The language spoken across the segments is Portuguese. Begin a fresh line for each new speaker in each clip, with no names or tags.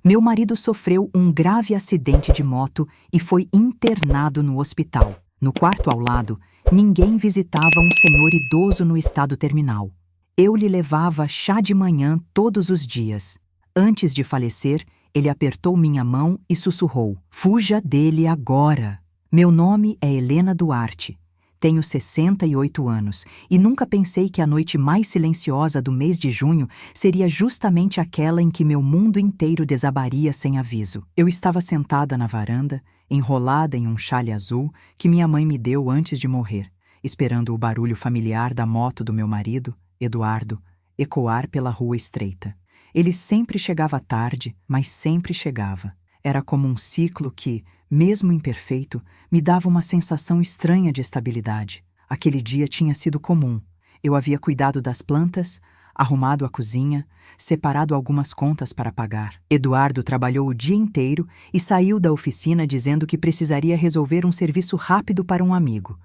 Meu marido sofreu um grave acidente de moto e foi internado no hospital. No quarto ao lado, ninguém visitava um senhor idoso no estado terminal. Eu lhe levava chá de manhã todos os dias. Antes de falecer, ele apertou minha mão e sussurrou: "Fuja dele agora." Meu nome é Helena Duarte. Tenho 68 anos e nunca pensei que a noite mais silenciosa do mês de junho seria justamente aquela em que meu mundo inteiro desabaria sem aviso. Eu estava sentada na varanda, enrolada em um xale azul que minha mãe me deu antes de morrer, esperando o barulho familiar da moto do meu marido, Eduardo, ecoar pela rua estreita. Ele sempre chegava tarde, mas sempre chegava. Era como um ciclo que, mesmo imperfeito, me dava uma sensação estranha de estabilidade. Aquele dia tinha sido comum. Eu havia cuidado das plantas, arrumado a cozinha, separado algumas contas para pagar. Eduardo trabalhou o dia inteiro e saiu da oficina dizendo que precisaria resolver um serviço rápido para um amigo.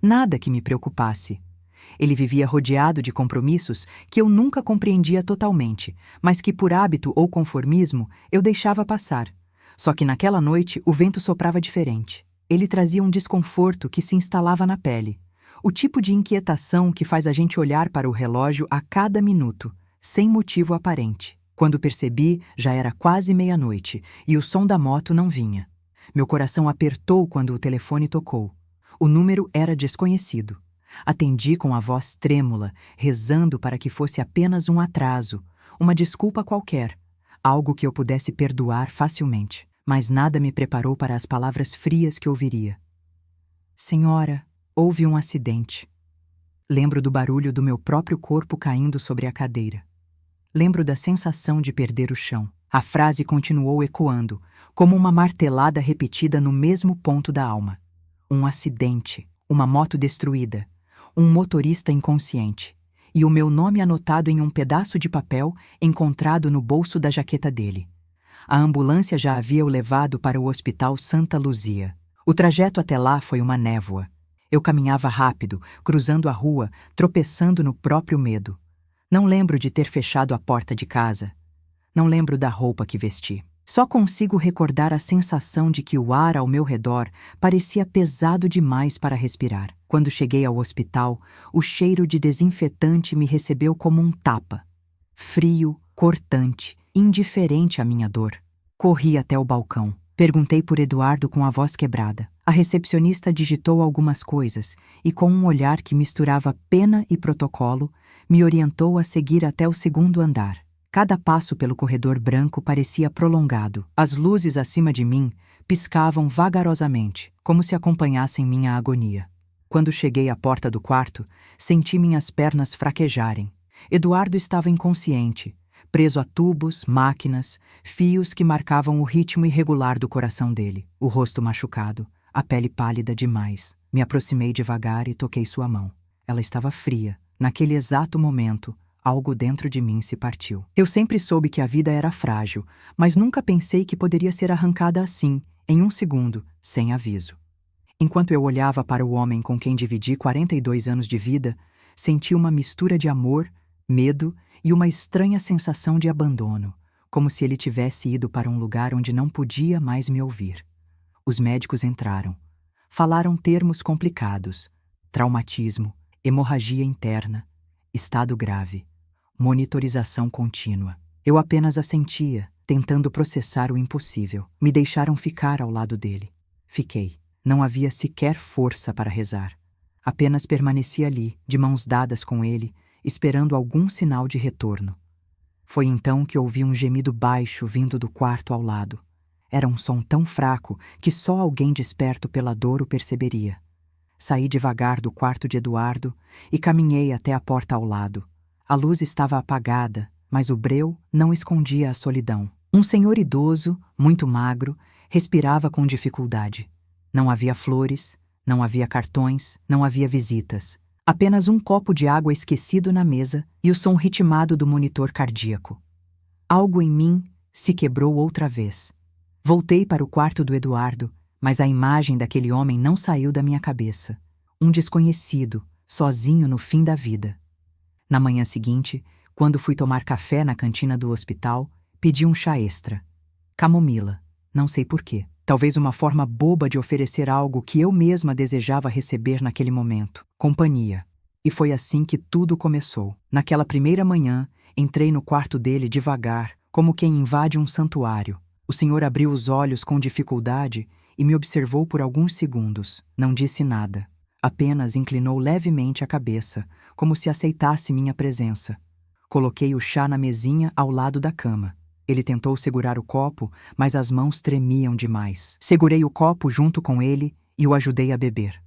Nada que me preocupasse. Ele vivia rodeado de compromissos que eu nunca compreendia totalmente, mas que por hábito ou conformismo eu deixava passar. Só que naquela noite o vento soprava diferente. Ele trazia um desconforto que se instalava na pele. O tipo de inquietação que faz a gente olhar para o relógio a cada minuto, sem motivo aparente. Quando percebi, já era quase meia-noite e o som da moto não vinha. Meu coração apertou quando o telefone tocou. O número era desconhecido. Atendi com a voz trêmula, rezando para que fosse apenas um atraso, uma desculpa qualquer, algo que eu pudesse perdoar facilmente. Mas nada me preparou para as palavras frias que ouviria. "Senhora, houve um acidente." Lembro do barulho do meu próprio corpo caindo sobre a cadeira. Lembro da sensação de perder o chão. A frase continuou ecoando, como uma martelada repetida no mesmo ponto da alma. Um acidente, uma moto destruída, um motorista inconsciente, e o meu nome anotado em um pedaço de papel encontrado no bolso da jaqueta dele. A ambulância já havia o levado para o Hospital Santa Luzia. O trajeto até lá foi uma névoa. Eu caminhava rápido, cruzando a rua, tropeçando no próprio medo. Não lembro de ter fechado a porta de casa. Não lembro da roupa que vesti. Só consigo recordar a sensação de que o ar ao meu redor parecia pesado demais para respirar. Quando cheguei ao hospital, o cheiro de desinfetante me recebeu como um tapa. Frio, cortante, indiferente à minha dor. Corri até o balcão. Perguntei por Eduardo com a voz quebrada. A recepcionista digitou algumas coisas e, com um olhar que misturava pena e protocolo, me orientou a seguir até o segundo andar. Cada passo pelo corredor branco parecia prolongado. As luzes acima de mim piscavam vagarosamente, como se acompanhassem minha agonia. Quando cheguei à porta do quarto, senti minhas pernas fraquejarem. Eduardo estava inconsciente, preso a tubos, máquinas, fios que marcavam o ritmo irregular do coração dele. O rosto machucado, a pele pálida demais. Me aproximei devagar e toquei sua mão. Ela estava fria. Naquele exato momento, algo dentro de mim se partiu. Eu sempre soube que a vida era frágil, mas nunca pensei que poderia ser arrancada assim, em um segundo, sem aviso. Enquanto eu olhava para o homem com quem dividi 42 anos de vida, senti uma mistura de amor, medo e uma estranha sensação de abandono, como se ele tivesse ido para um lugar onde não podia mais me ouvir. Os médicos entraram. Falaram termos complicados: traumatismo, hemorragia interna, estado grave, monitorização contínua. Eu apenas assentia, tentando processar o impossível. Me deixaram ficar ao lado dele. Fiquei. Não havia sequer força para rezar. Apenas permaneci ali, de mãos dadas com ele, esperando algum sinal de retorno. Foi então que ouvi um gemido baixo vindo do quarto ao lado. Era um som tão fraco que só alguém desperto pela dor o perceberia. Saí devagar do quarto de Eduardo e caminhei até a porta ao lado. A luz estava apagada, mas o breu não escondia a solidão. Um senhor idoso, muito magro, respirava com dificuldade. Não havia flores, não havia cartões, não havia visitas. Apenas um copo de água esquecido na mesa e o som ritmado do monitor cardíaco. Algo em mim se quebrou outra vez. Voltei para o quarto do Eduardo, mas a imagem daquele homem não saiu da minha cabeça. Um desconhecido, sozinho no fim da vida. Na manhã seguinte, quando fui tomar café na cantina do hospital, pedi um chá extra. Camomila. Não sei por quê. Talvez uma forma boba de oferecer algo que eu mesma desejava receber naquele momento. Companhia. E foi assim que tudo começou. Naquela primeira manhã, entrei no quarto dele devagar, como quem invade um santuário. O senhor abriu os olhos com dificuldade e me observou por alguns segundos. Não disse nada. Apenas inclinou levemente a cabeça, como se aceitasse minha presença. Coloquei o chá na mesinha ao lado da cama. Ele tentou segurar o copo, mas as mãos tremiam demais. Segurei o copo junto com ele e o ajudei a beber.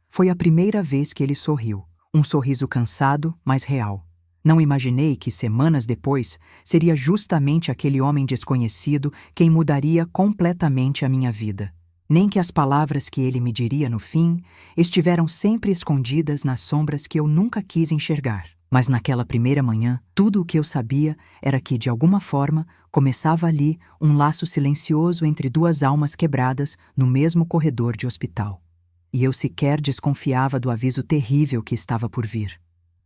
Foi a primeira vez que ele sorriu. Um sorriso cansado, mas real. Não imaginei que, semanas depois, seria justamente aquele homem desconhecido quem mudaria completamente a minha vida. Nem que as palavras que ele me diria no fim estiveram sempre escondidas nas sombras que eu nunca quis enxergar. Mas naquela primeira manhã, tudo o que eu sabia era que, de alguma forma, começava ali um laço silencioso entre duas almas quebradas no mesmo corredor de hospital. E eu sequer desconfiava do aviso terrível que estava por vir.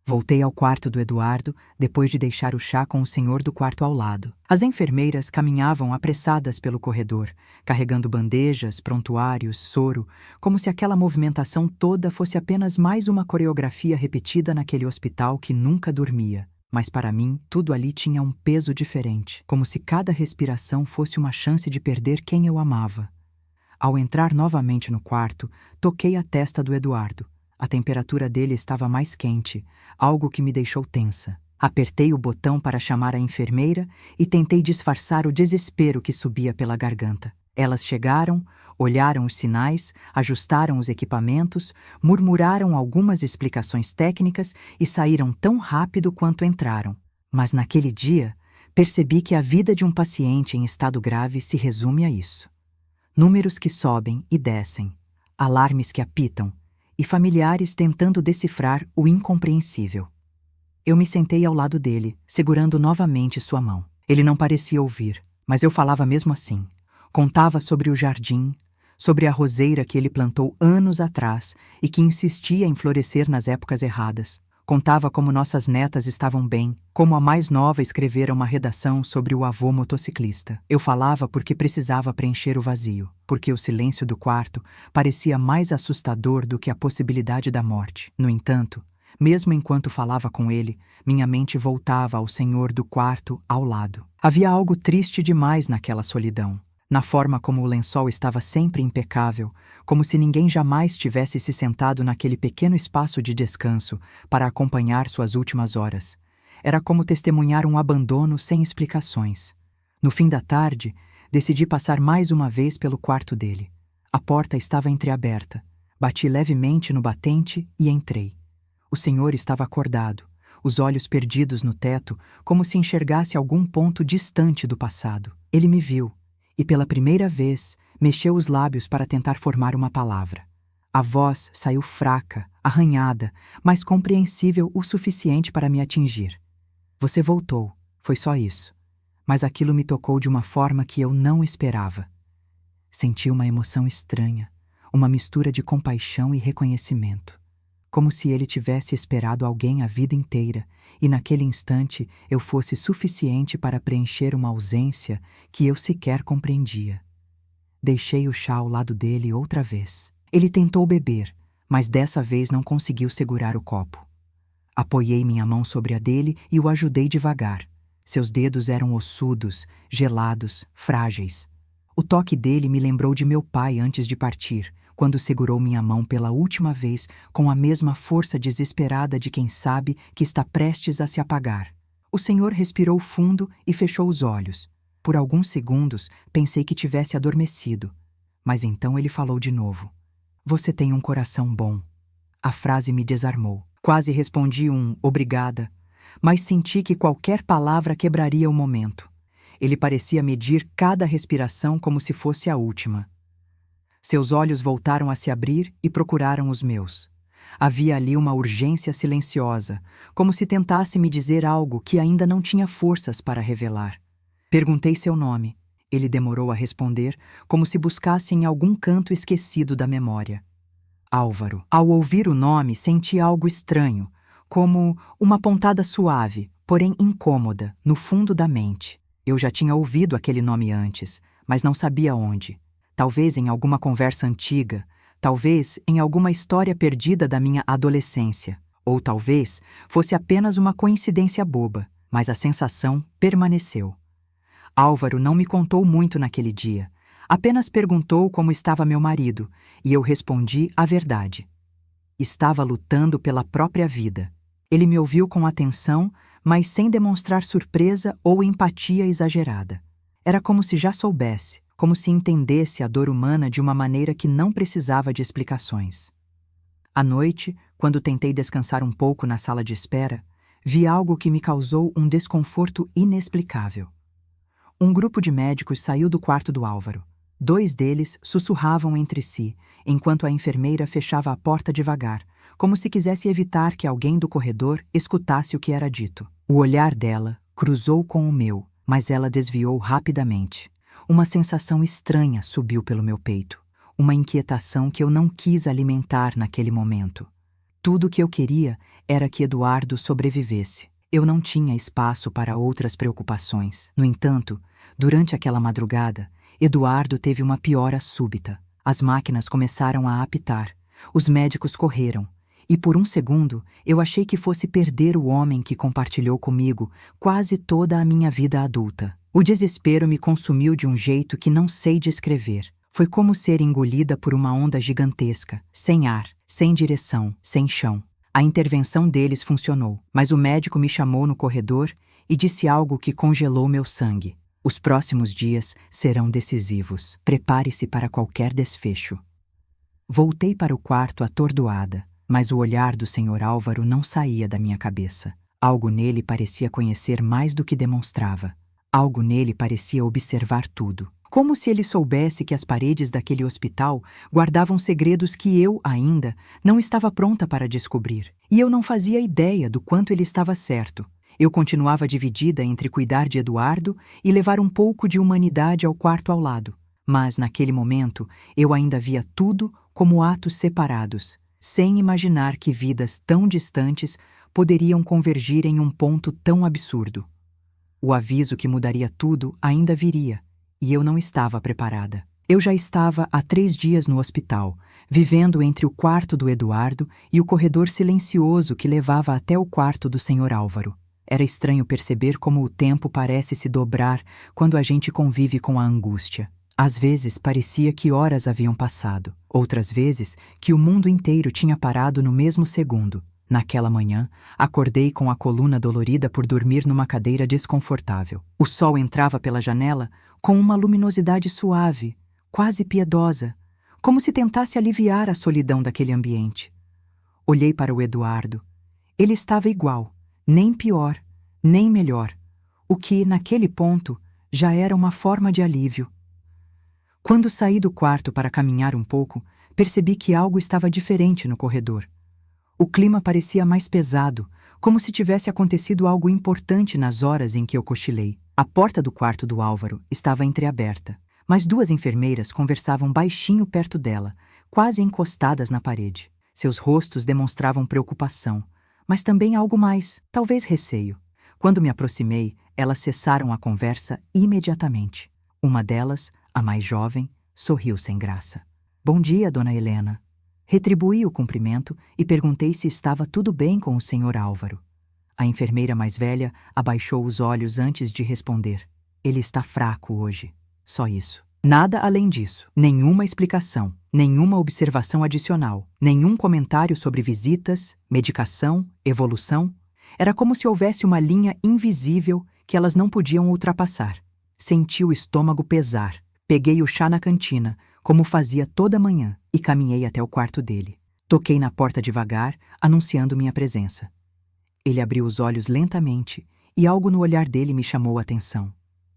Voltei ao quarto do Eduardo, depois de deixar o chá com o senhor do quarto ao lado. As enfermeiras caminhavam apressadas pelo corredor, carregando bandejas, prontuários, soro, como se aquela movimentação toda fosse apenas mais uma coreografia repetida naquele hospital que nunca dormia. Mas para mim, tudo ali tinha um peso diferente, como se cada respiração fosse uma chance de perder quem eu amava. Ao entrar novamente no quarto, toquei a testa do Eduardo. A temperatura dele estava mais quente, algo que me deixou tensa. Apertei o botão para chamar a enfermeira e tentei disfarçar o desespero que subia pela garganta. Elas chegaram, olharam os sinais, ajustaram os equipamentos, murmuraram algumas explicações técnicas e saíram tão rápido quanto entraram. Mas naquele dia, percebi que a vida de um paciente em estado grave se resume a isso. Números que sobem e descem, alarmes que apitam, e familiares tentando decifrar o incompreensível. Eu me sentei ao lado dele, segurando novamente sua mão. Ele não parecia ouvir, mas eu falava mesmo assim. Contava sobre o jardim, sobre a roseira que ele plantou anos atrás e que insistia em florescer nas épocas erradas. Contava como nossas netas estavam bem, como a mais nova escrevera uma redação sobre o avô motociclista. Eu falava porque precisava preencher o vazio, porque o silêncio do quarto parecia mais assustador do que a possibilidade da morte. No entanto, mesmo enquanto falava com ele, minha mente voltava ao senhor do quarto ao lado. Havia algo triste demais naquela solidão. Na forma como o lençol estava sempre impecável, como se ninguém jamais tivesse se sentado naquele pequeno espaço de descanso para acompanhar suas últimas horas. Era como testemunhar um abandono sem explicações. No fim da tarde, decidi passar mais uma vez pelo quarto dele. A porta estava entreaberta. Bati levemente no batente e entrei. O senhor estava acordado, os olhos perdidos no teto, como se enxergasse algum ponto distante do passado. Ele me viu. E pela primeira vez, mexeu os lábios para tentar formar uma palavra. A voz saiu fraca, arranhada, mas compreensível o suficiente para me atingir. Você voltou, foi só isso. Mas aquilo me tocou de uma forma que eu não esperava. Senti uma emoção estranha, uma mistura de compaixão e reconhecimento. Como se ele tivesse esperado alguém a vida inteira e naquele instante eu fosse suficiente para preencher uma ausência que eu sequer compreendia. Deixei o chá ao lado dele outra vez. Ele tentou beber, mas dessa vez não conseguiu segurar o copo. Apoiei minha mão sobre a dele e o ajudei devagar. Seus dedos eram ossudos, gelados, frágeis. O toque dele me lembrou de meu pai antes de partir, quando segurou minha mão pela última vez com a mesma força desesperada de quem sabe que está prestes a se apagar. O senhor respirou fundo e fechou os olhos. Por alguns segundos, pensei que tivesse adormecido. Mas então ele falou de novo. Você tem um coração bom. A frase me desarmou. Quase respondi um obrigada, mas senti que qualquer palavra quebraria o momento. Ele parecia medir cada respiração como se fosse a última. Seus olhos voltaram a se abrir e procuraram os meus. Havia ali uma urgência silenciosa, como se tentasse me dizer algo que ainda não tinha forças para revelar. Perguntei seu nome. Ele demorou a responder, como se buscasse em algum canto esquecido da memória. Álvaro. Ao ouvir o nome, senti algo estranho, como uma pontada suave, porém incômoda, no fundo da mente. Eu já tinha ouvido aquele nome antes, mas não sabia onde. Talvez em alguma conversa antiga, talvez em alguma história perdida da minha adolescência, ou talvez fosse apenas uma coincidência boba, mas a sensação permaneceu. Álvaro não me contou muito naquele dia, apenas perguntou como estava meu marido, e eu respondi a verdade. Estava lutando pela própria vida. Ele me ouviu com atenção, mas sem demonstrar surpresa ou empatia exagerada. Era como se já soubesse, como se entendesse a dor humana de uma maneira que não precisava de explicações. À noite, quando tentei descansar um pouco na sala de espera, vi algo que me causou um desconforto inexplicável. Um grupo de médicos saiu do quarto do Álvaro. 2 deles sussurravam entre si, enquanto a enfermeira fechava a porta devagar, como se quisesse evitar que alguém do corredor escutasse o que era dito. O olhar dela cruzou com o meu, mas ela desviou rapidamente. Uma sensação estranha subiu pelo meu peito, uma inquietação que eu não quis alimentar naquele momento. Tudo o que eu queria era que Eduardo sobrevivesse. Eu não tinha espaço para outras preocupações. No entanto, durante aquela madrugada, Eduardo teve uma piora súbita. As máquinas começaram a apitar, os médicos correram, e por um segundo eu achei que fosse perder o homem que compartilhou comigo quase toda a minha vida adulta. O desespero me consumiu de um jeito que não sei descrever. Foi como ser engolida por uma onda gigantesca, sem ar, sem direção, sem chão. A intervenção deles funcionou, mas o médico me chamou no corredor e disse algo que congelou meu sangue. Os próximos dias serão decisivos. Prepare-se para qualquer desfecho. Voltei para o quarto atordoada, mas o olhar do Sr. Álvaro não saía da minha cabeça. Algo nele parecia conhecer mais do que demonstrava. Algo nele parecia observar tudo. Como se ele soubesse que as paredes daquele hospital guardavam segredos que eu, ainda, não estava pronta para descobrir. E eu não fazia ideia do quanto ele estava certo. Eu continuava dividida entre cuidar de Eduardo e levar um pouco de humanidade ao quarto ao lado. Mas, naquele momento, eu ainda via tudo como atos separados, sem imaginar que vidas tão distantes poderiam convergir em um ponto tão absurdo. O aviso que mudaria tudo ainda viria, e eu não estava preparada. Eu já estava há 3 dias no hospital, vivendo entre o quarto do Eduardo e o corredor silencioso que levava até o quarto do Sr. Álvaro. Era estranho perceber como o tempo parece se dobrar quando a gente convive com a angústia. Às vezes parecia que horas haviam passado, outras vezes que o mundo inteiro tinha parado no mesmo segundo. Naquela manhã, acordei com a coluna dolorida por dormir numa cadeira desconfortável. O sol entrava pela janela com uma luminosidade suave, quase piedosa, como se tentasse aliviar a solidão daquele ambiente. Olhei para o Eduardo. Ele estava igual, nem pior, nem melhor, o que, naquele ponto, já era uma forma de alívio. Quando saí do quarto para caminhar um pouco, percebi que algo estava diferente no corredor. O clima parecia mais pesado, como se tivesse acontecido algo importante nas horas em que eu cochilei. A porta do quarto do Álvaro estava entreaberta, mas 2 enfermeiras conversavam baixinho perto dela, quase encostadas na parede. Seus rostos demonstravam preocupação, mas também algo mais, talvez receio. Quando me aproximei, elas cessaram a conversa imediatamente. Uma delas, a mais jovem, sorriu sem graça. "Bom dia, dona Helena." Retribuí o cumprimento e perguntei se estava tudo bem com o Sr. Álvaro. A enfermeira mais velha abaixou os olhos antes de responder. "Ele está fraco hoje. Só isso. Nada além disso. Nenhuma explicação, nenhuma observação adicional, nenhum comentário sobre visitas, medicação, evolução. Era como se houvesse uma linha invisível que elas não podiam ultrapassar. Senti o estômago pesar. Peguei o chá na cantina, como fazia toda manhã, e caminhei até o quarto dele. Toquei na porta devagar, anunciando minha presença. Ele abriu os olhos lentamente, e algo no olhar dele me chamou a atenção.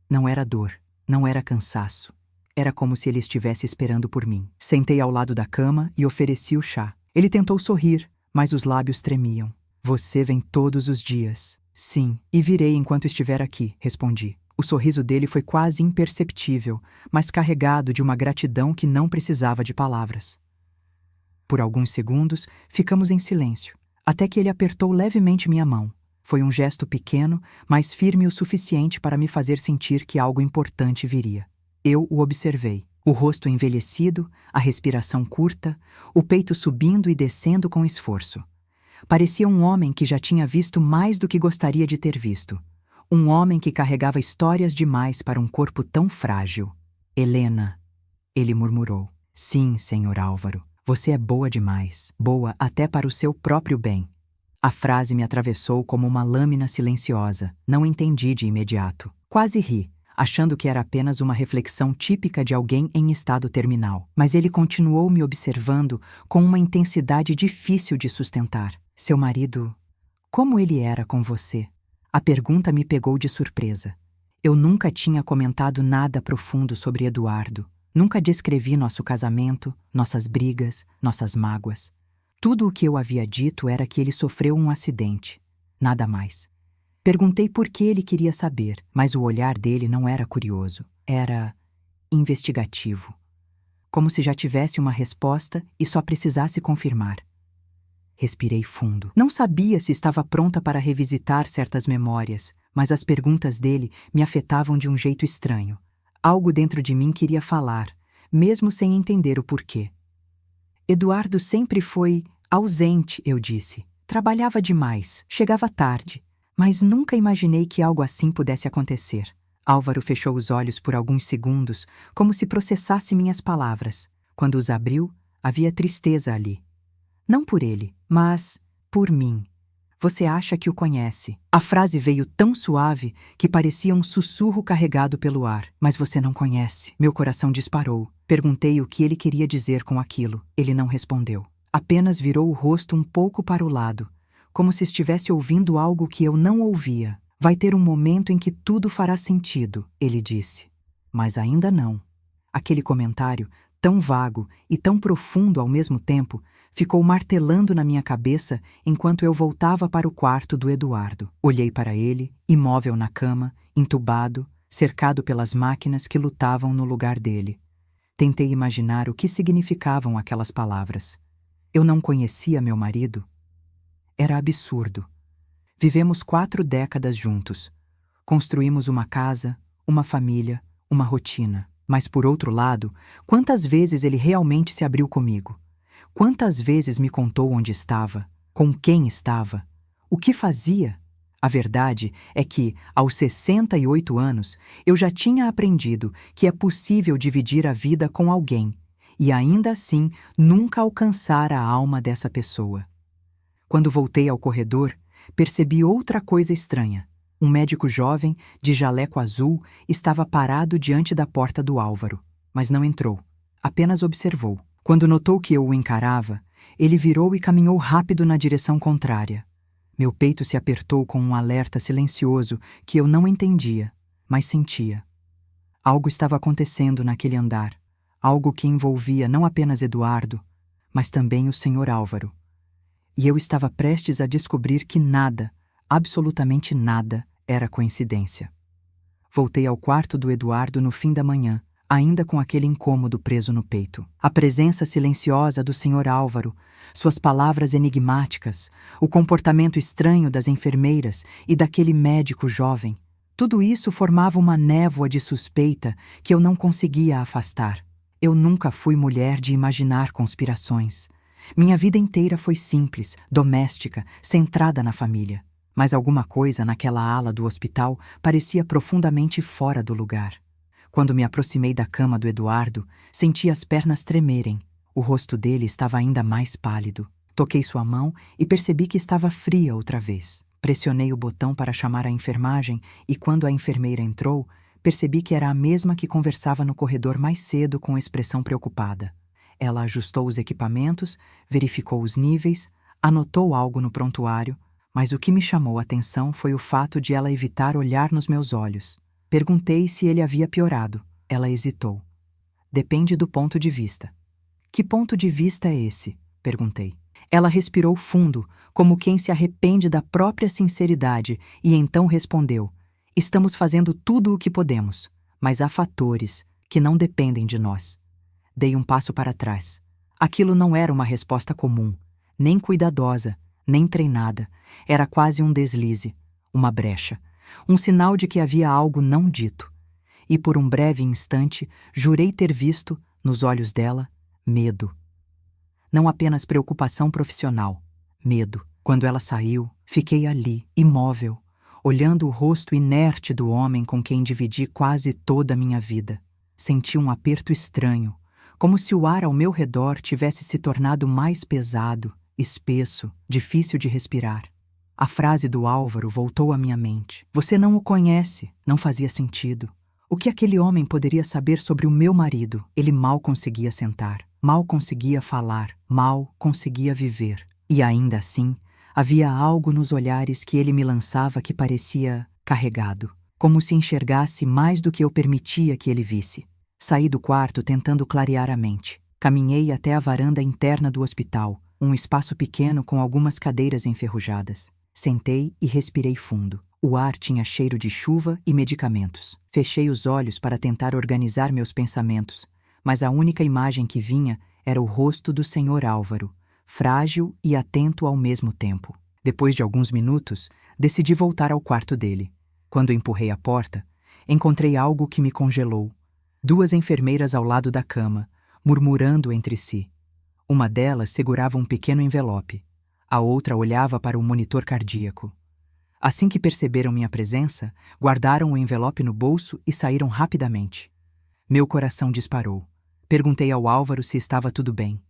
Não era dor, não era cansaço. Era como se ele estivesse esperando por mim. Sentei ao lado da cama e ofereci o chá. Ele tentou sorrir, mas os lábios tremiam. "Você vem todos os dias." "Sim, e virei enquanto estiver aqui", respondi. O sorriso dele foi quase imperceptível, mas carregado de uma gratidão que não precisava de palavras. Por alguns segundos, ficamos em silêncio, até que ele apertou levemente minha mão. Foi um gesto pequeno, mas firme o suficiente para me fazer sentir que algo importante viria. Eu o observei. O rosto envelhecido, a respiração curta, o peito subindo e descendo com esforço. Parecia um homem que já tinha visto mais do que gostaria de ter visto. Um homem que carregava histórias demais para um corpo tão frágil. Helena, ele murmurou. Sim, senhor Álvaro, você é boa demais. Boa até para o seu próprio bem. A frase me atravessou como uma lâmina silenciosa. Não entendi de imediato. Quase ri, achando que era apenas uma reflexão típica de alguém em estado terminal. Mas ele continuou me observando com uma intensidade difícil de sustentar. Seu marido, como ele era com você? A pergunta me pegou de surpresa. Eu nunca tinha comentado nada profundo sobre Eduardo. Nunca descrevi nosso casamento, nossas brigas, nossas mágoas. Tudo o que eu havia dito era que ele sofreu um acidente. Nada mais. Perguntei por que ele queria saber, mas o olhar dele não era curioso. Era investigativo. Como se já tivesse uma resposta e só precisasse confirmar. Respirei fundo. Não sabia se estava pronta para revisitar certas memórias, mas as perguntas dele me afetavam de um jeito estranho. Algo dentro de mim queria falar, mesmo sem entender o porquê. Eduardo sempre foi ausente, eu disse. Trabalhava demais, chegava tarde, mas nunca imaginei que algo assim pudesse acontecer. Álvaro fechou os olhos por alguns segundos, como se processasse minhas palavras. Quando os abriu, havia tristeza ali. Não por ele, mas por mim. Você acha que o conhece. A frase veio tão suave que parecia um sussurro carregado pelo ar. Mas você não conhece. Meu coração disparou. Perguntei o que ele queria dizer com aquilo. Ele não respondeu. Apenas virou o rosto um pouco para o lado, como se estivesse ouvindo algo que eu não ouvia. Vai ter um momento em que tudo fará sentido, ele disse. Mas ainda não. Aquele comentário, tão vago e tão profundo ao mesmo tempo, ficou martelando na minha cabeça enquanto eu voltava para o quarto do Eduardo. Olhei para ele, imóvel na cama, entubado, cercado pelas máquinas que lutavam no lugar dele. Tentei imaginar o que significavam aquelas palavras. Eu não conhecia meu marido? Era absurdo. Vivemos 4 décadas juntos. Construímos uma casa, uma família, uma rotina. Mas, por outro lado, quantas vezes ele realmente se abriu comigo? Quantas vezes me contou onde estava, com quem estava, o que fazia? A verdade é que, aos 68 anos, eu já tinha aprendido que é possível dividir a vida com alguém e ainda assim nunca alcançar a alma dessa pessoa. Quando voltei ao corredor, percebi outra coisa estranha. Um médico jovem, de jaleco azul, estava parado diante da porta do Álvaro, mas não entrou, apenas observou. Quando notou que eu o encarava, ele virou e caminhou rápido na direção contrária. Meu peito se apertou com um alerta silencioso que eu não entendia, mas sentia. Algo estava acontecendo naquele andar, algo que envolvia não apenas Eduardo, mas também o senhor Álvaro. E eu estava prestes a descobrir que nada, absolutamente nada, era coincidência. Voltei ao quarto do Eduardo no fim da manhã, ainda com aquele incômodo preso no peito. A presença silenciosa do senhor Álvaro, suas palavras enigmáticas, o comportamento estranho das enfermeiras e daquele médico jovem, tudo isso formava uma névoa de suspeita que eu não conseguia afastar. Eu nunca fui mulher de imaginar conspirações. Minha vida inteira foi simples, doméstica, centrada na família. Mas alguma coisa naquela ala do hospital parecia profundamente fora do lugar. Quando me aproximei da cama do Eduardo, senti as pernas tremerem. O rosto dele estava ainda mais pálido. Toquei sua mão e percebi que estava fria outra vez. Pressionei o botão para chamar a enfermagem e, quando a enfermeira entrou, percebi que era a mesma que conversava no corredor mais cedo com expressão preocupada. Ela ajustou os equipamentos, verificou os níveis, anotou algo no prontuário, mas o que me chamou a atenção foi o fato de ela evitar olhar nos meus olhos. Perguntei se ele havia piorado. Ela hesitou. Depende do ponto de vista. Que ponto de vista é esse? Perguntei. Ela respirou fundo, como quem se arrepende da própria sinceridade, e então respondeu: estamos fazendo tudo o que podemos, mas há fatores que não dependem de nós. Dei um passo para trás. Aquilo não era uma resposta comum, nem cuidadosa, nem treinada. Era quase um deslize, uma brecha, um sinal de que havia algo não dito. e por um breve instante jurei ter visto, nos olhos dela, medo. Não apenas preocupação profissional, medo. Quando ela saiu, fiquei ali, imóvel, olhando o rosto inerte do homem com quem dividi quase toda a minha vida. Senti um aperto estranho, como se o ar ao meu redor tivesse se tornado mais pesado, espesso, difícil de respirar. A frase do Álvaro voltou à minha mente. Você não o conhece, não fazia sentido. O que aquele homem poderia saber sobre o meu marido? Ele mal conseguia sentar, mal conseguia falar, mal conseguia viver. E ainda assim, havia algo nos olhares que ele me lançava que parecia carregado, como se enxergasse mais do que eu permitia que ele visse. Saí do quarto tentando clarear a mente. Caminhei até a varanda interna do hospital, um espaço pequeno com algumas cadeiras enferrujadas. Sentei e respirei fundo. O ar tinha cheiro de chuva e medicamentos. Fechei os olhos para tentar organizar meus pensamentos, mas a única imagem que vinha era o rosto do Sr. Álvaro, frágil e atento ao mesmo tempo. Depois de alguns minutos, decidi voltar ao quarto dele. Quando empurrei a porta, encontrei algo que me congelou. 2 enfermeiras ao lado da cama, murmurando entre si. Uma delas segurava um pequeno envelope. A outra olhava para o monitor cardíaco. Assim que perceberam minha presença, guardaram o envelope no bolso e saíram rapidamente. Meu coração disparou. Perguntei ao Álvaro se estava tudo bem.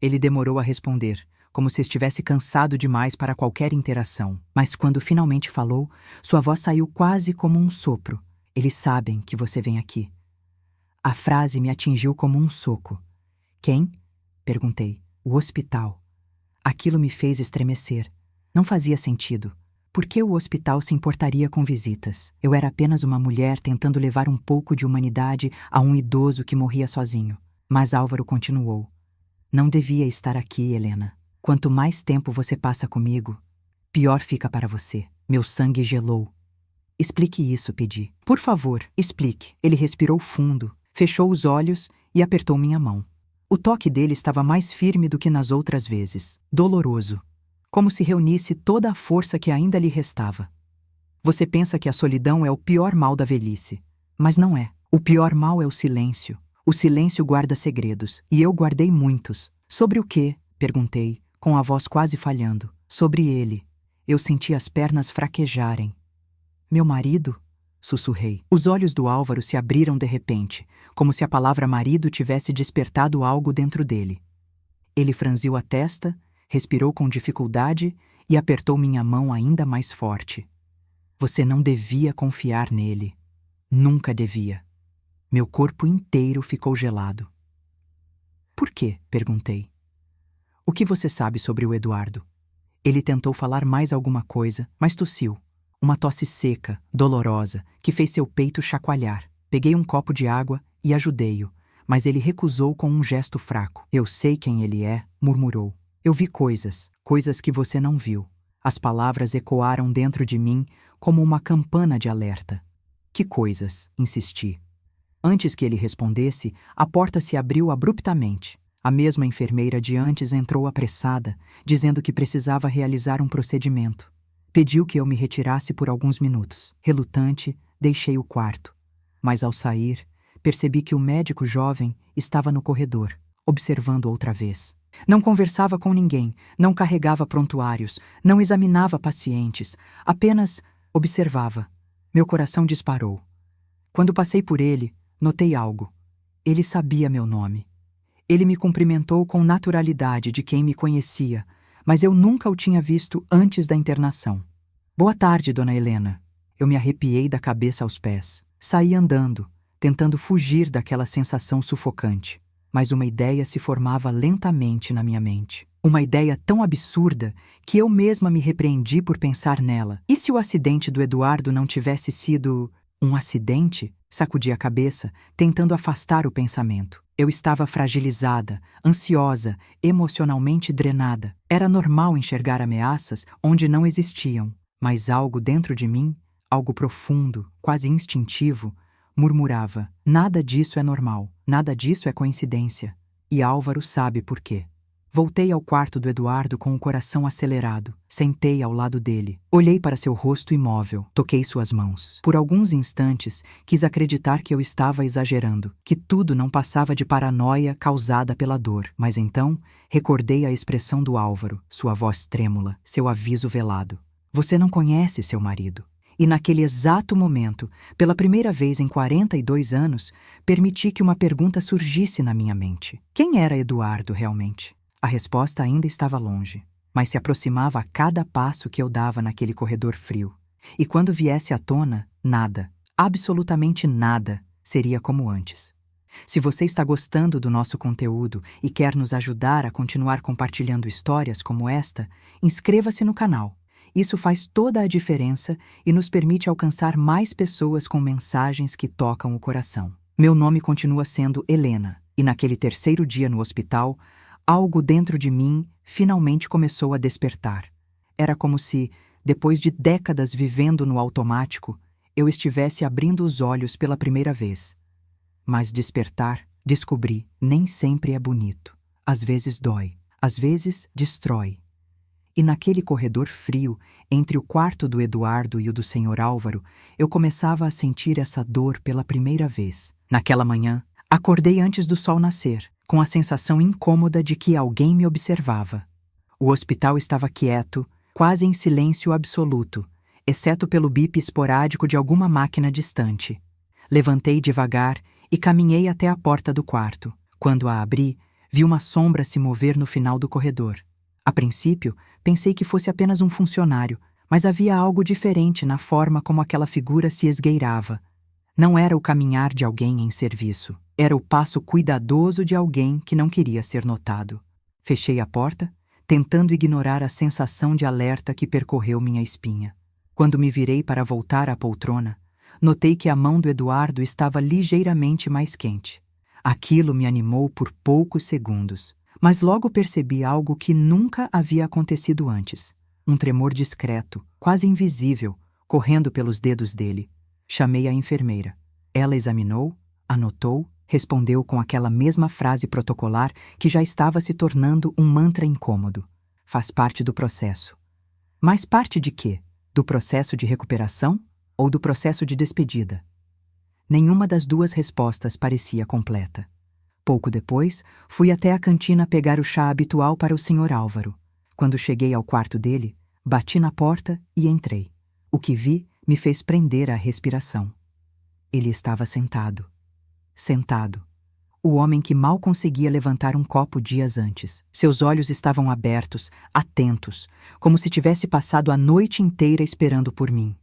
Ele demorou a responder, como se estivesse cansado demais para qualquer interação. Mas quando finalmente falou, sua voz saiu quase como um sopro. Eles sabem que você vem aqui. A frase me atingiu como um soco. Quem? Perguntei. O hospital. Aquilo me fez estremecer. Não fazia sentido. Por que o hospital se importaria com visitas? Eu era apenas uma mulher tentando levar um pouco de humanidade a um idoso que morria sozinho. Mas Álvaro continuou. Não devia estar aqui, Helena. Quanto mais tempo você passa comigo, pior fica para você. Meu sangue gelou. Explique isso, pedi. Por favor, explique. Ele respirou fundo, fechou os olhos e apertou minha mão. O toque dele estava mais firme do que nas outras vezes, doloroso, como se reunisse toda a força que ainda lhe restava. Você pensa que a solidão é o pior mal da velhice, mas não é. O pior mal é o silêncio. O silêncio guarda segredos, e eu guardei muitos. Sobre o quê? Perguntei, com a voz quase falhando. Sobre ele. Eu senti as pernas fraquejarem. Meu marido? Sussurrei. Os olhos do Álvaro se abriram de repente, como se a palavra marido tivesse despertado algo dentro dele. Ele franziu a testa, respirou com dificuldade e apertou minha mão ainda mais forte. Você não devia confiar nele. Nunca devia. Meu corpo inteiro ficou gelado. Por quê? Perguntei. O que você sabe sobre o Eduardo? Ele tentou falar mais alguma coisa, mas tossiu. Uma tosse seca, dolorosa, que fez seu peito chacoalhar. Peguei um copo de água e ajudei-o, mas ele recusou com um gesto fraco. Eu sei quem ele é, murmurou. Eu vi coisas que você não viu. As palavras ecoaram dentro de mim como uma campana de alerta. Que coisas? Insisti. Antes que ele respondesse, a porta se abriu abruptamente. A mesma enfermeira de antes entrou apressada, dizendo que precisava realizar um procedimento. Pediu que eu me retirasse por alguns minutos. Relutante, deixei o quarto. Mas ao sair, percebi que o médico jovem estava no corredor, observando outra vez. Não conversava com ninguém, não carregava prontuários, não examinava pacientes, apenas observava. Meu coração disparou. Quando passei por ele, notei algo. Ele sabia meu nome. Ele me cumprimentou com naturalidade de quem me conhecia, mas eu nunca o tinha visto antes da internação. Boa tarde, dona Helena. Eu me arrepiei da cabeça aos pés. Saí andando, tentando fugir daquela sensação sufocante. Mas uma ideia se formava lentamente na minha mente. Uma ideia tão absurda que eu mesma me repreendi por pensar nela. E se o acidente do Eduardo não tivesse sido um acidente? Sacudi a cabeça, tentando afastar o pensamento. Eu estava fragilizada, ansiosa, emocionalmente drenada. Era normal enxergar ameaças onde não existiam, mas algo dentro de mim, algo profundo, quase instintivo, murmurava: nada disso é normal, nada disso é coincidência. E Álvaro sabe por quê. Voltei ao quarto do Eduardo com o coração acelerado. Sentei ao lado dele. Olhei para seu rosto imóvel. Toquei suas mãos. Por alguns instantes, quis acreditar que eu estava exagerando, que tudo não passava de paranoia causada pela dor. Mas então, recordei a expressão do Álvaro, sua voz trêmula, seu aviso velado. Você não conhece seu marido. E naquele exato momento, pela primeira vez em 42 anos, permiti que uma pergunta surgisse na minha mente. Quem era Eduardo realmente? A resposta ainda estava longe, mas se aproximava a cada passo que eu dava naquele corredor frio. E quando viesse à tona, nada, absolutamente nada, seria como antes. Se você está gostando do nosso conteúdo e quer nos ajudar a continuar compartilhando histórias como esta, inscreva-se no canal. Isso faz toda a diferença e nos permite alcançar mais pessoas com mensagens que tocam o coração. Meu nome continua sendo Helena, e naquele terceiro dia no hospital, algo dentro de mim finalmente começou a despertar. Era como se, depois de décadas vivendo no automático, eu estivesse abrindo os olhos pela primeira vez. Mas despertar, descobri, nem sempre é bonito. Às vezes dói, às vezes destrói. E naquele corredor frio, entre o quarto do Eduardo e o do Sr. Álvaro, eu começava a sentir essa dor pela primeira vez. Naquela manhã, acordei antes do sol nascer, com a sensação incômoda de que alguém me observava. O hospital estava quieto, quase em silêncio absoluto, exceto pelo bip esporádico de alguma máquina distante. Levantei devagar e caminhei até a porta do quarto. Quando a abri, vi uma sombra se mover no final do corredor. A princípio, pensei que fosse apenas um funcionário, mas havia algo diferente na forma como aquela figura se esgueirava. Não era o caminhar de alguém em serviço. Era o passo cuidadoso de alguém que não queria ser notado. Fechei a porta, tentando ignorar a sensação de alerta que percorreu minha espinha. Quando me virei para voltar à poltrona, notei que a mão do Eduardo estava ligeiramente mais quente. Aquilo me animou por poucos segundos, mas logo percebi algo que nunca havia acontecido antes. Um tremor discreto, quase invisível, correndo pelos dedos dele. Chamei a enfermeira. Ela examinou, anotou, respondeu com aquela mesma frase protocolar que já estava se tornando um mantra incômodo. Faz parte do processo. Mas parte de quê? Do processo de recuperação ou do processo de despedida? Nenhuma das duas respostas parecia completa. Pouco depois, fui até a cantina pegar o chá habitual para o Sr. Álvaro. Quando cheguei ao quarto dele, bati na porta e entrei. O que vi me fez prender a respiração. Ele estava sentado. Sentado. O homem que mal conseguia levantar um copo dias antes. Seus olhos estavam abertos, atentos, como se tivesse passado a noite inteira esperando por mim.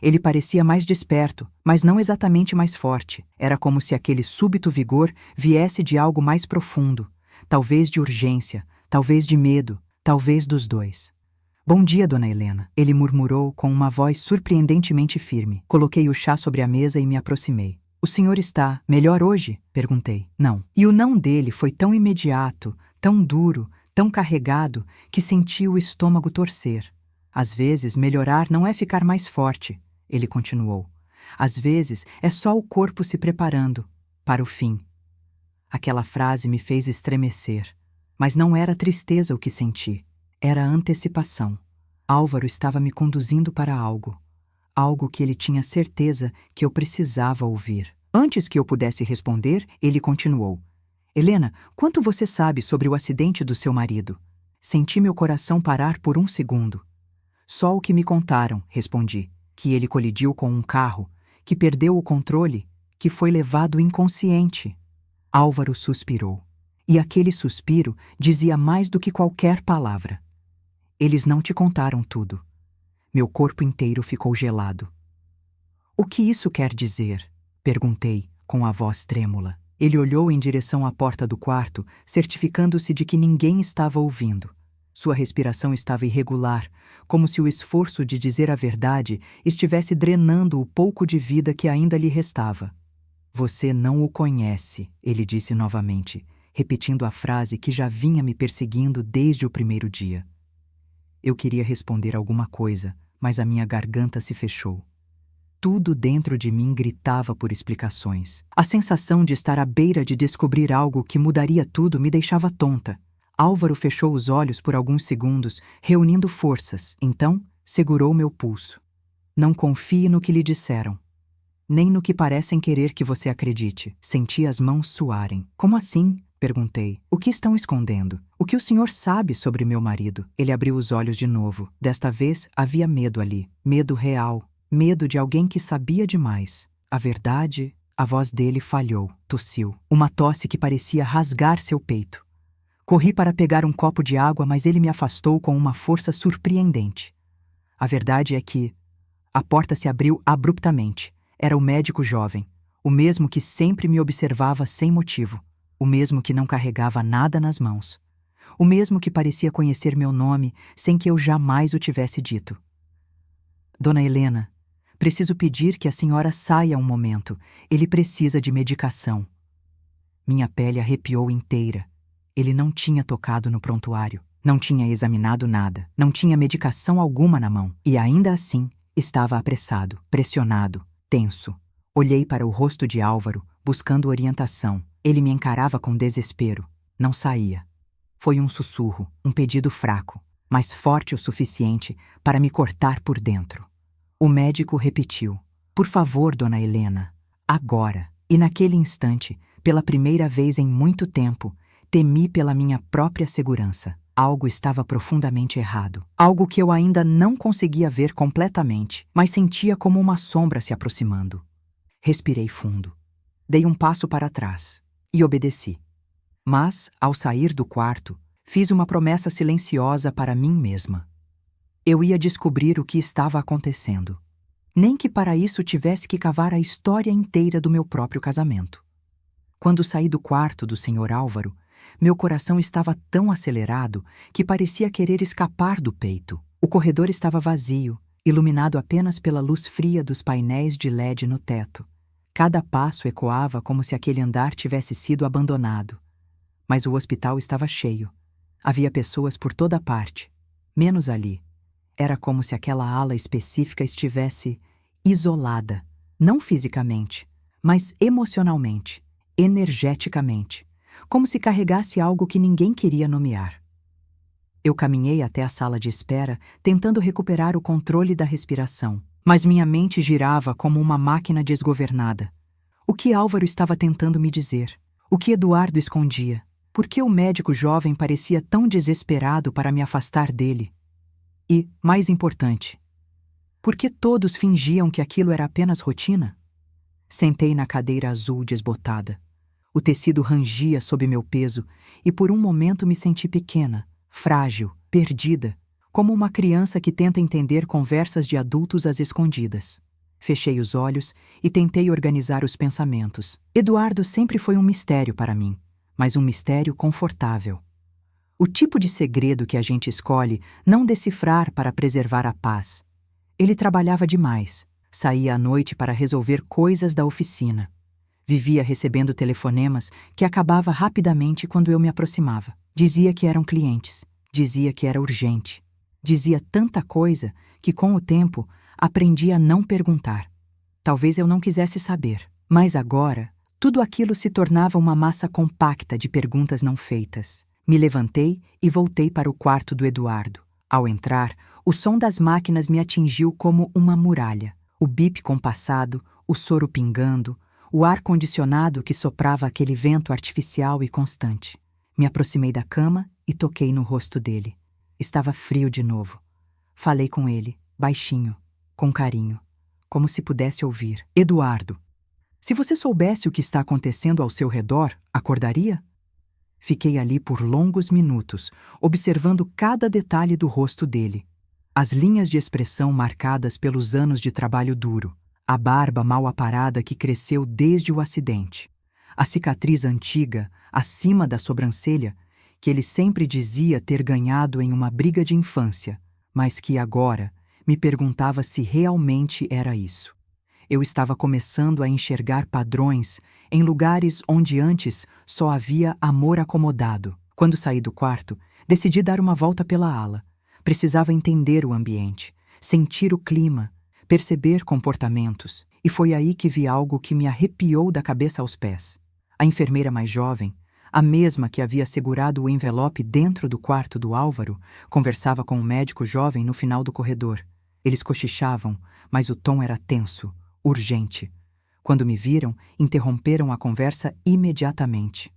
Ele parecia mais desperto, mas não exatamente mais forte. Era como se aquele súbito vigor viesse de algo mais profundo. Talvez de urgência, talvez de medo, talvez dos dois. Bom dia, dona Helena, ele murmurou com uma voz surpreendentemente firme. Coloquei o chá sobre a mesa e me aproximei. O senhor está melhor hoje? Perguntei. Não. E o não dele foi tão imediato, tão duro, tão carregado, que senti o estômago torcer. Às vezes, melhorar não é ficar mais forte, ele continuou. Às vezes, é só o corpo se preparando para o fim. Aquela frase me fez estremecer, mas não era tristeza o que senti. Era antecipação. Álvaro estava me conduzindo para algo. Algo que ele tinha certeza que eu precisava ouvir. Antes que eu pudesse responder, ele continuou. Helena, quanto você sabe sobre o acidente do seu marido? Senti meu coração parar por um segundo. Só o que me contaram, respondi. Que ele colidiu com um carro, que perdeu o controle, que foi levado inconsciente. Álvaro suspirou. E aquele suspiro dizia mais do que qualquer palavra. Eles não te contaram tudo. Meu corpo inteiro ficou gelado. O que isso quer dizer? Perguntei, com a voz trêmula. Ele olhou em direção à porta do quarto, certificando-se de que ninguém estava ouvindo. Sua respiração estava irregular, como se o esforço de dizer a verdade estivesse drenando o pouco de vida que ainda lhe restava. Você não o conhece, ele disse novamente, repetindo a frase que já vinha me perseguindo desde o primeiro dia. Eu queria responder alguma coisa, mas a minha garganta se fechou. Tudo dentro de mim gritava por explicações. A sensação de estar à beira de descobrir algo que mudaria tudo me deixava tonta. Álvaro fechou os olhos por alguns segundos, reunindo forças. Então, segurou meu pulso. Não confie no que lhe disseram. Nem no que parecem querer que você acredite. Senti as mãos suarem. Como assim? Perguntei. O que estão escondendo? O que o senhor sabe sobre meu marido? Ele abriu os olhos de novo. Desta vez havia medo ali. Medo real. Medo de alguém que sabia demais. A verdade, a voz dele falhou. Tossiu. Uma tosse que parecia rasgar seu peito. Corri para pegar um copo de água, mas ele me afastou com uma força surpreendente. A verdade é que a porta se abriu abruptamente. Era o médico jovem, o mesmo que sempre me observava sem motivo, o mesmo que não carregava nada nas mãos, o mesmo que parecia conhecer meu nome sem que eu jamais o tivesse dito. Dona Helena, preciso pedir que a senhora saia um momento. Ele precisa de medicação. Minha pele arrepiou inteira. Ele não tinha tocado no prontuário, não tinha examinado nada, não tinha medicação alguma na mão. E ainda assim, estava apressado, pressionado, tenso. Olhei para o rosto de Álvaro, buscando orientação. Ele me encarava com desespero. Não saía. Foi um sussurro, um pedido fraco, mas forte o suficiente para me cortar por dentro. O médico repetiu: "Por favor, dona Helena, agora." E naquele instante, pela primeira vez em muito tempo, temi pela minha própria segurança. Algo estava profundamente errado. Algo que eu ainda não conseguia ver completamente, mas sentia como uma sombra se aproximando. Respirei fundo. Dei um passo para trás e obedeci. Mas, ao sair do quarto, fiz uma promessa silenciosa para mim mesma. Eu ia descobrir o que estava acontecendo. Nem que para isso tivesse que cavar a história inteira do meu próprio casamento. Quando saí do quarto do Sr. Álvaro, meu coração estava tão acelerado que parecia querer escapar do peito. O corredor estava vazio, iluminado apenas pela luz fria dos painéis de LED no teto. Cada passo ecoava como se aquele andar tivesse sido abandonado. Mas o hospital estava cheio. Havia pessoas por toda parte, menos ali. Era como se aquela ala específica estivesse isolada, não fisicamente, mas emocionalmente, energeticamente, como se carregasse algo que ninguém queria nomear. Eu caminhei até a sala de espera, tentando recuperar o controle da respiração, mas minha mente girava como uma máquina desgovernada. O que Álvaro estava tentando me dizer? O que Eduardo escondia? Por que o médico jovem parecia tão desesperado para me afastar dele? E, mais importante, por que todos fingiam que aquilo era apenas rotina? Sentei na cadeira azul desbotada. O tecido rangia sob meu peso e por um momento me senti pequena, frágil, perdida, como uma criança que tenta entender conversas de adultos às escondidas. Fechei os olhos e tentei organizar os pensamentos. Eduardo sempre foi um mistério para mim, mas um mistério confortável. O tipo de segredo que a gente escolhe não decifrar para preservar a paz. Ele trabalhava demais, saía à noite para resolver coisas da oficina. Vivia recebendo telefonemas que acabava rapidamente quando eu me aproximava. Dizia que eram clientes, dizia que era urgente. Dizia tanta coisa que, com o tempo, aprendi a não perguntar. Talvez eu não quisesse saber, mas agora, tudo aquilo se tornava uma massa compacta de perguntas não feitas. Me levantei e voltei para o quarto do Eduardo. Ao entrar, o som das máquinas me atingiu como uma muralha. O bip compassado, o soro pingando, o ar-condicionado que soprava aquele vento artificial e constante. Me aproximei da cama e toquei no rosto dele. Estava frio de novo. Falei com ele, baixinho, com carinho, como se pudesse ouvir. Eduardo, se você soubesse o que está acontecendo ao seu redor, acordaria? Fiquei ali por longos minutos, observando cada detalhe do rosto dele. As linhas de expressão marcadas pelos anos de trabalho duro, a barba mal aparada que cresceu desde o acidente, a cicatriz antiga, acima da sobrancelha, que ele sempre dizia ter ganhado em uma briga de infância, mas que agora me perguntava se realmente era isso. Eu estava começando a enxergar padrões em lugares onde antes só havia amor acomodado. Quando saí do quarto, decidi dar uma volta pela ala. Precisava entender o ambiente, sentir o clima, perceber comportamentos, e foi aí que vi algo que me arrepiou da cabeça aos pés. A enfermeira mais jovem, A mesma que havia segurado o envelope dentro do quarto do Álvaro, conversava com um médico jovem no final do corredor. Eles cochichavam, mas o tom era tenso, urgente. Quando me viram, interromperam a conversa imediatamente.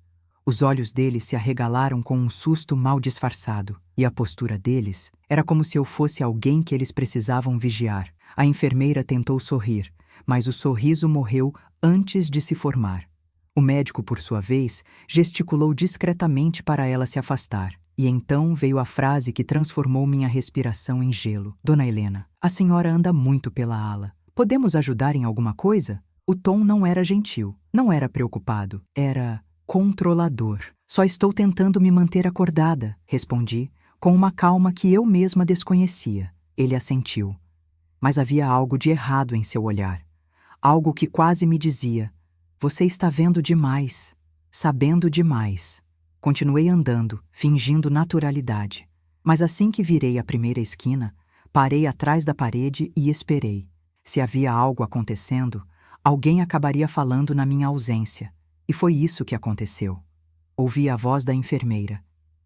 Os olhos deles se arregalaram com um susto mal disfarçado, e a postura deles era como se eu fosse alguém que eles precisavam vigiar. A enfermeira tentou sorrir, mas o sorriso morreu antes de se formar. O médico, por sua vez, gesticulou discretamente para ela se afastar, e então veio a frase que transformou minha respiração em gelo. Dona Helena, a senhora anda muito pela ala. Podemos ajudar em alguma coisa? O tom não era gentil, não era preocupado, era controlador. Só estou tentando me manter acordada, respondi, com uma calma que eu mesma desconhecia. Ele assentiu. Mas havia algo de errado em seu olhar. Algo que quase me dizia: você está vendo demais, sabendo demais. Continuei andando, fingindo naturalidade. Mas assim que virei a primeira esquina, parei atrás da parede e esperei. Se havia algo acontecendo, alguém acabaria falando na minha ausência. E foi isso que aconteceu. Ouvi a voz da enfermeira.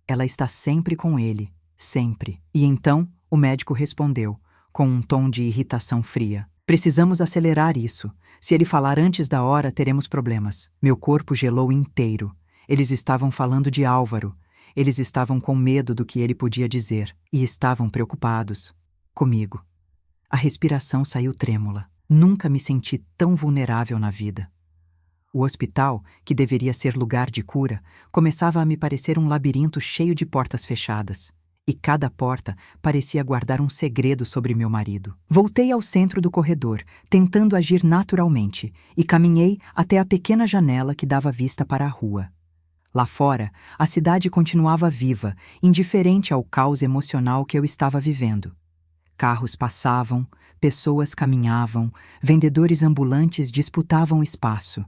Ela está sempre com ele, sempre. E então o médico respondeu, com um tom de irritação fria: precisamos acelerar isso. Se ele falar antes da hora, teremos problemas. Meu corpo gelou inteiro. Eles estavam falando de Álvaro. Eles estavam com medo do que ele podia dizer. E estavam preocupados. Comigo. A respiração saiu trêmula. Nunca me senti tão vulnerável na vida. O hospital, que deveria ser lugar de cura, começava a me parecer um labirinto cheio de portas fechadas. E cada porta parecia guardar um segredo sobre meu marido. Voltei ao centro do corredor, tentando agir naturalmente, e caminhei até a pequena janela que dava vista para a rua. Lá fora, a cidade continuava viva, indiferente ao caos emocional que eu estava vivendo. Carros passavam, pessoas caminhavam, vendedores ambulantes disputavam espaço.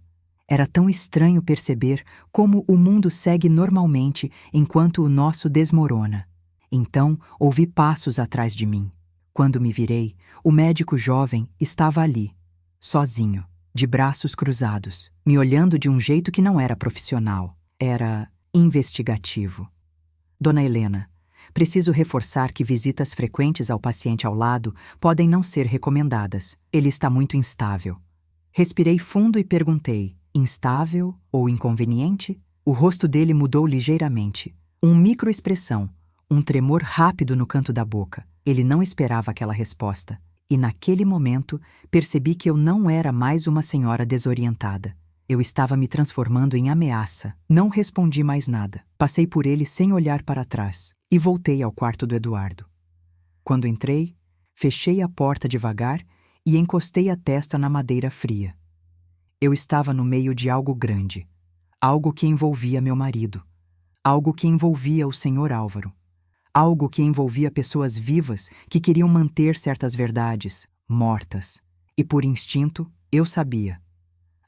Era tão estranho perceber como o mundo segue normalmente enquanto o nosso desmorona. Então, ouvi passos atrás de mim. Quando me virei, o médico jovem estava ali, sozinho, de braços cruzados, me olhando de um jeito que não era profissional. Era investigativo. Dona Helena, preciso reforçar que visitas frequentes ao paciente ao lado podem não ser recomendadas. Ele está muito instável. Respirei fundo e perguntei: instável ou inconveniente? O rosto dele mudou ligeiramente. Uma microexpressão, um tremor rápido no canto da boca. Ele não esperava aquela resposta. E naquele momento, percebi que eu não era mais uma senhora desorientada. Eu estava me transformando em ameaça. Não respondi mais nada. Passei por ele sem olhar para trás e voltei ao quarto do Eduardo. Quando entrei, fechei a porta devagar e encostei a testa na madeira fria. Eu estava no meio de algo grande, algo que envolvia meu marido, algo que envolvia o Sr. Álvaro, algo que envolvia pessoas vivas que queriam manter certas verdades, mortas. E por instinto, eu sabia.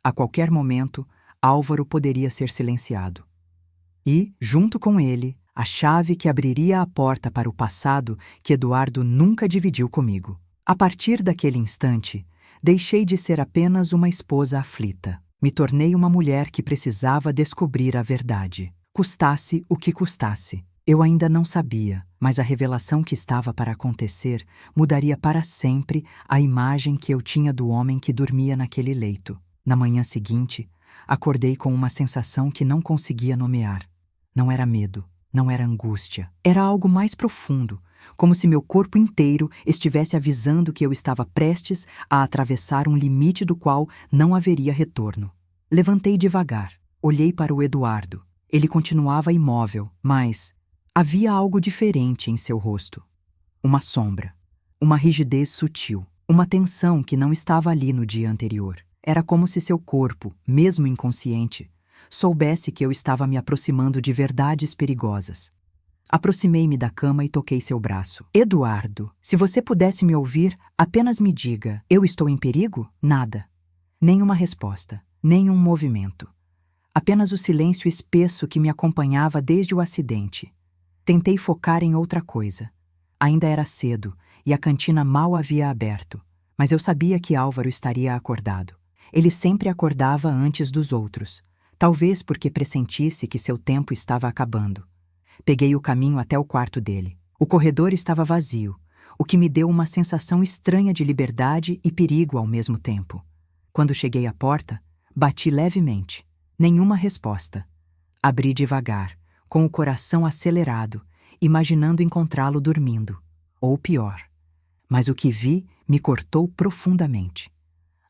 A qualquer momento, Álvaro poderia ser silenciado. E, junto com ele, a chave que abriria a porta para o passado que Eduardo nunca dividiu comigo. A partir daquele instante, deixei de ser apenas uma esposa aflita. Me tornei uma mulher que precisava descobrir a verdade, custasse o que custasse. Eu ainda não sabia, mas a revelação que estava para acontecer mudaria para sempre a imagem que eu tinha do homem que dormia naquele leito. Na manhã seguinte, acordei com uma sensação que não conseguia nomear. Não era medo, não era angústia. Era algo mais profundo, como se meu corpo inteiro estivesse avisando que eu estava prestes a atravessar um limite do qual não haveria retorno. Levantei devagar, olhei para o Eduardo. Ele continuava imóvel, mas havia algo diferente em seu rosto. Uma sombra, uma rigidez sutil, uma tensão que não estava ali no dia anterior. Era como se seu corpo, mesmo inconsciente, soubesse que eu estava me aproximando de verdades perigosas. Aproximei-me da cama e toquei seu braço. Eduardo, se você pudesse me ouvir, apenas me diga: eu estou em perigo? Nada. Nenhuma resposta, nenhum movimento. Apenas o silêncio espesso que me acompanhava desde o acidente. Tentei focar em outra coisa. Ainda era cedo e a cantina mal havia aberto, mas eu sabia que Álvaro estaria acordado. Ele sempre acordava antes dos outros. talvez porque pressentisse que seu tempo estava acabando. Peguei o caminho até o quarto dele. O corredor estava vazio, o que me deu uma sensação estranha de liberdade e perigo ao mesmo tempo. Quando cheguei à porta, bati levemente. Nenhuma resposta. Abri devagar, com o coração acelerado, imaginando encontrá-lo dormindo. Ou pior. Mas o que vi me cortou profundamente.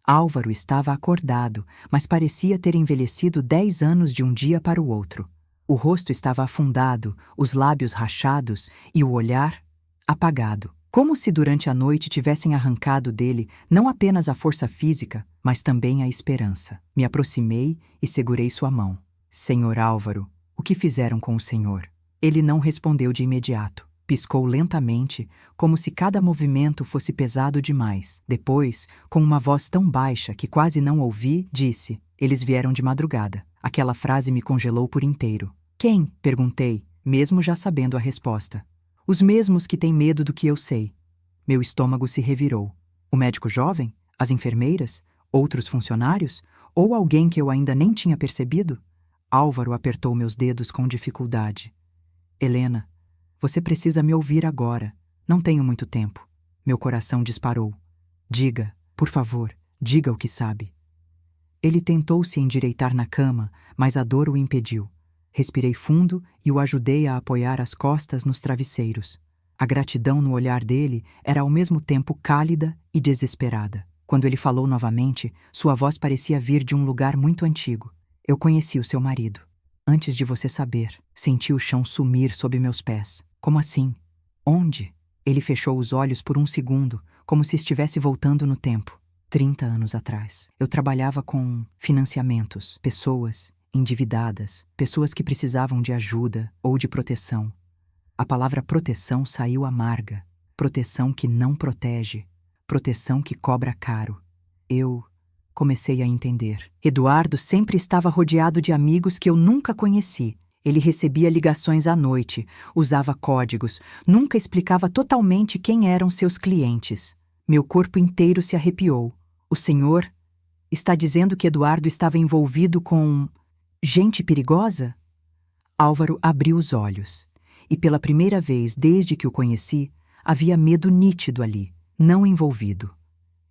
Álvaro estava acordado, mas parecia ter envelhecido 10 anos de um dia para o outro. O rosto estava afundado, os lábios rachados e o olhar apagado, como se durante a noite tivessem arrancado dele não apenas a força física, mas também a esperança. Me aproximei e segurei sua mão. Senhor Álvaro, o que fizeram com o senhor? Ele não respondeu de imediato. Piscou lentamente, como se cada movimento fosse pesado demais. Depois, com uma voz tão baixa que quase não ouvi, disse: eles vieram de madrugada. Aquela frase me congelou por inteiro. Quem? Perguntei, mesmo já sabendo a resposta. Os mesmos que têm medo do que eu sei. Meu estômago se revirou. O médico jovem? As enfermeiras? Outros funcionários? Ou alguém que eu ainda nem tinha percebido? Álvaro apertou meus dedos com dificuldade. Helena, você precisa me ouvir agora. Não tenho muito tempo. Meu coração disparou. Diga, por favor, diga o que sabe. Ele tentou se endireitar na cama, mas a dor o impediu. Respirei fundo e o ajudei a apoiar as costas nos travesseiros. A gratidão no olhar dele era ao mesmo tempo cálida e desesperada. Quando ele falou novamente, sua voz parecia vir de um lugar muito antigo. Eu conheci o seu marido. Antes de você saber, senti o chão sumir sob meus pés. Como assim? Onde? Ele fechou os olhos por um segundo, como se estivesse voltando no tempo. 30 anos atrás. Eu trabalhava com financiamentos, pessoas endividadas, pessoas que precisavam de ajuda ou de proteção. A palavra proteção saiu amarga. Proteção que não protege. Proteção que cobra caro. Eu comecei a entender. Eduardo sempre estava rodeado de amigos que eu nunca conheci. Ele recebia ligações à noite, usava códigos, nunca explicava totalmente quem eram seus clientes. Meu corpo inteiro se arrepiou. O senhor está dizendo que Eduardo estava envolvido com gente perigosa? Álvaro abriu os olhos. E pela primeira vez desde que o conheci, havia medo nítido ali, não envolvido.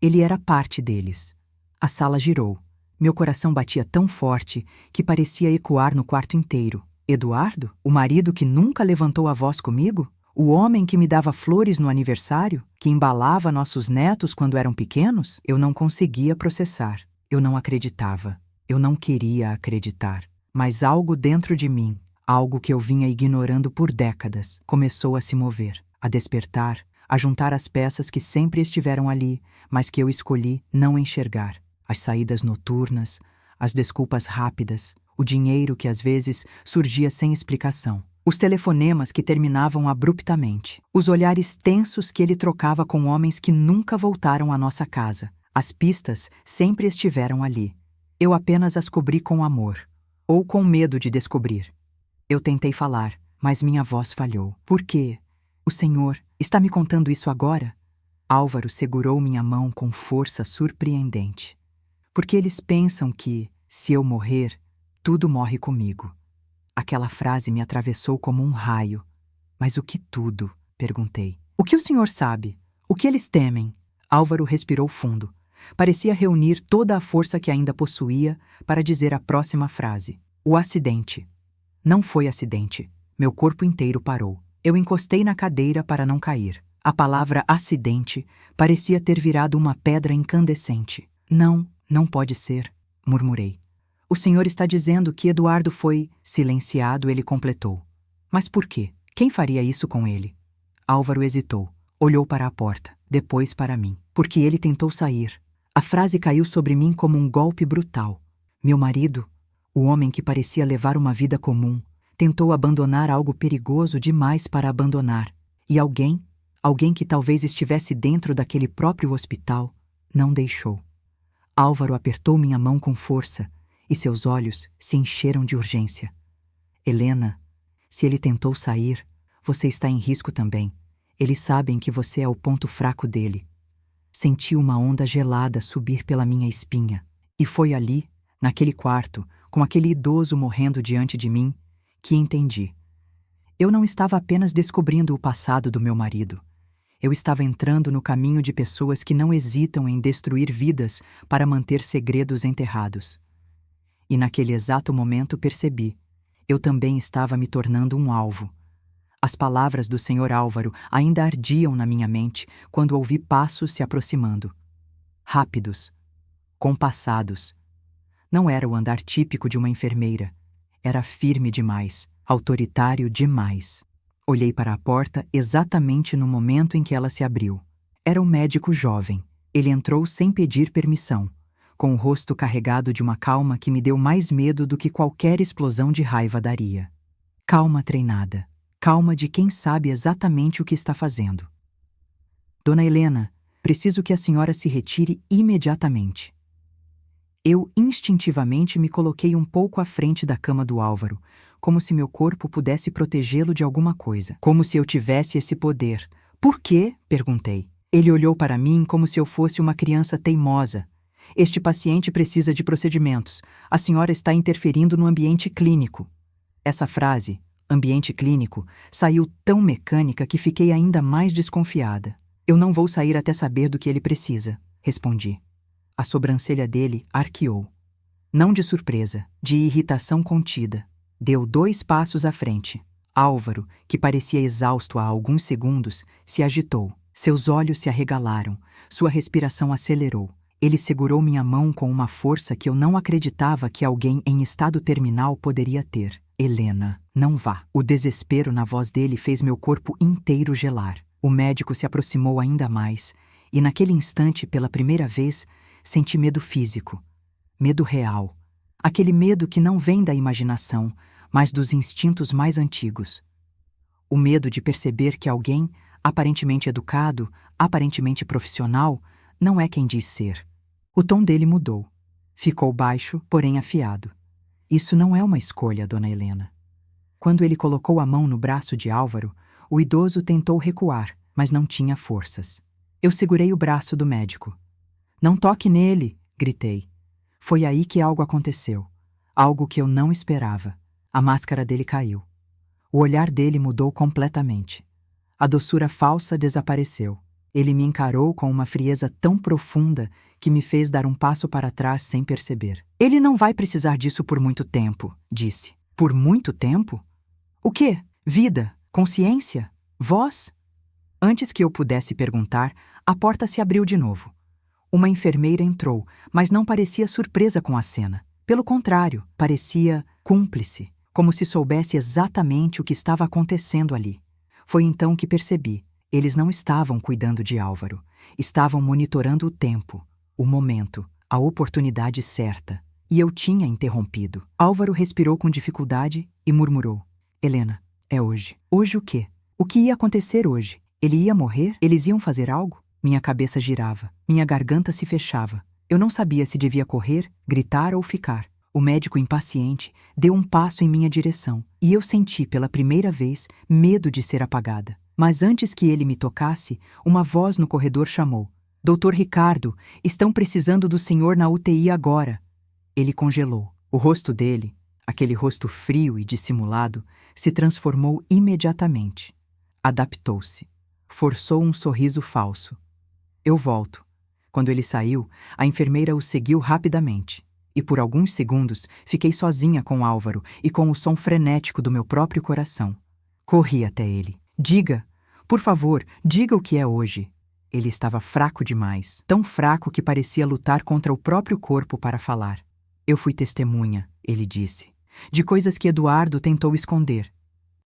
Ele era parte deles. A sala girou. Meu coração batia tão forte que parecia ecoar no quarto inteiro. Eduardo? O marido que nunca levantou a voz comigo? O homem que me dava flores no aniversário? Que embalava nossos netos quando eram pequenos? Eu não conseguia processar. Eu não acreditava. Eu não queria acreditar. Mas algo dentro de mim, algo que eu vinha ignorando por décadas, começou a se mover, a despertar, a juntar as peças que sempre estiveram ali, mas que eu escolhi não enxergar. As saídas noturnas, as desculpas rápidas, o dinheiro que às vezes surgia sem explicação, os telefonemas que terminavam abruptamente, os olhares tensos que ele trocava com homens que nunca voltaram à nossa casa. As pistas sempre estiveram ali. Eu apenas as cobri com amor, ou com medo de descobrir. Eu tentei falar, mas minha voz falhou. Por quê? O senhor está me contando isso agora? Álvaro segurou minha mão com força surpreendente. Porque eles pensam que, se eu morrer, tudo morre comigo. Aquela frase me atravessou como um raio. Mas o que tudo? Perguntei. O que o senhor sabe? O que eles temem? Álvaro respirou fundo. Parecia reunir toda a força que ainda possuía para dizer a próxima frase. O acidente. Não foi acidente. Meu corpo inteiro parou. Eu encostei na cadeira para não cair. A palavra acidente parecia ter virado uma pedra incandescente. Não, não pode ser, murmurei. O senhor está dizendo que Eduardo foi... Silenciado, ele completou. Mas por quê? Quem faria isso com ele? Álvaro hesitou. Olhou para a porta, depois para mim. Porque ele tentou sair. A frase caiu sobre mim como um golpe brutal. Meu marido, o homem que parecia levar uma vida comum, tentou abandonar algo perigoso demais para abandonar. E alguém que talvez estivesse dentro daquele próprio hospital, não deixou. Álvaro apertou minha mão com força e seus olhos se encheram de urgência. Helena, se ele tentou sair, você está em risco também. Eles sabem que você é o ponto fraco dele. Senti uma onda gelada subir pela minha espinha. E foi ali, naquele quarto, com aquele idoso morrendo diante de mim, que entendi. Eu não estava apenas descobrindo o passado do meu marido. Eu estava entrando no caminho de pessoas que não hesitam em destruir vidas para manter segredos enterrados. E naquele exato momento percebi, eu também estava me tornando um alvo. As palavras do Sr. Álvaro ainda ardiam na minha mente quando ouvi passos se aproximando. Rápidos, compassados. Não era o andar típico de uma enfermeira. Era firme demais, autoritário demais. Olhei para a porta exatamente no momento em que ela se abriu. Era um médico jovem. Ele entrou sem pedir permissão, com o rosto carregado de uma calma que me deu mais medo do que qualquer explosão de raiva daria. Calma treinada. Calma de quem sabe exatamente o que está fazendo. Dona Helena, preciso que a senhora se retire imediatamente. Eu instintivamente me coloquei um pouco à frente da cama do Álvaro, como se meu corpo pudesse protegê-lo de alguma coisa, como se eu tivesse esse poder. Por quê? Perguntei. Ele olhou para mim como se eu fosse uma criança teimosa. Este paciente precisa de procedimentos. A senhora está interferindo no ambiente clínico. Essa frase, ambiente clínico, saiu tão mecânica que fiquei ainda mais desconfiada. Eu não vou sair até saber do que ele precisa, respondi. A sobrancelha dele arqueou. Não de surpresa, de irritação contida. Deu 2 passos à frente. Álvaro, que parecia exausto há alguns segundos, se agitou. Seus olhos se arregalaram. Sua respiração acelerou. Ele segurou minha mão com uma força que eu não acreditava que alguém em estado terminal poderia ter. Helena, não vá. O desespero na voz dele fez meu corpo inteiro gelar. O médico se aproximou ainda mais, e naquele instante, pela primeira vez, senti medo físico. Medo real. Aquele medo que não vem da imaginação, mas dos instintos mais antigos. O medo de perceber que alguém, aparentemente educado, aparentemente profissional, não é quem diz ser. O tom dele mudou. Ficou baixo, porém afiado. Isso não é uma escolha, Dona Helena. Quando ele colocou a mão no braço de Álvaro, o idoso tentou recuar, mas não tinha forças. Eu segurei o braço do médico. Não toque nele, gritei. Foi aí que algo aconteceu. Algo que eu não esperava. A máscara dele caiu. O olhar dele mudou completamente. A doçura falsa desapareceu. Ele me encarou com uma frieza tão profunda que me fez dar um passo para trás sem perceber. Ele não vai precisar disso por muito tempo, disse. Por muito tempo? O quê? Vida? Consciência? Voz? Antes que eu pudesse perguntar, a porta se abriu de novo. Uma enfermeira entrou, mas não parecia surpresa com a cena. Pelo contrário, parecia cúmplice, como se soubesse exatamente o que estava acontecendo ali. Foi então que percebi. Eles não estavam cuidando de Álvaro. Estavam monitorando o tempo, o momento, a oportunidade certa. E eu tinha interrompido. Álvaro respirou com dificuldade e murmurou. Helena, é hoje. Hoje o quê? O que ia acontecer hoje? Ele ia morrer? Eles iam fazer algo? Minha cabeça girava. Minha garganta se fechava. Eu não sabia se devia correr, gritar ou ficar. O médico impaciente deu um passo em minha direção e eu senti pela primeira vez medo de ser apagada. Mas antes que ele me tocasse, uma voz no corredor chamou. Doutor Ricardo, estão precisando do senhor na UTI agora. Ele congelou. O rosto dele, aquele rosto frio e dissimulado, se transformou imediatamente. Adaptou-se. Forçou um sorriso falso. Eu volto. Quando ele saiu, a enfermeira o seguiu rapidamente. E por alguns segundos fiquei sozinha com Álvaro e com o som frenético do meu próprio coração. Corri até ele. Diga, por favor, diga o que é hoje. Ele estava fraco demais, tão fraco que parecia lutar contra o próprio corpo para falar. Eu fui testemunha, ele disse, de coisas que Eduardo tentou esconder,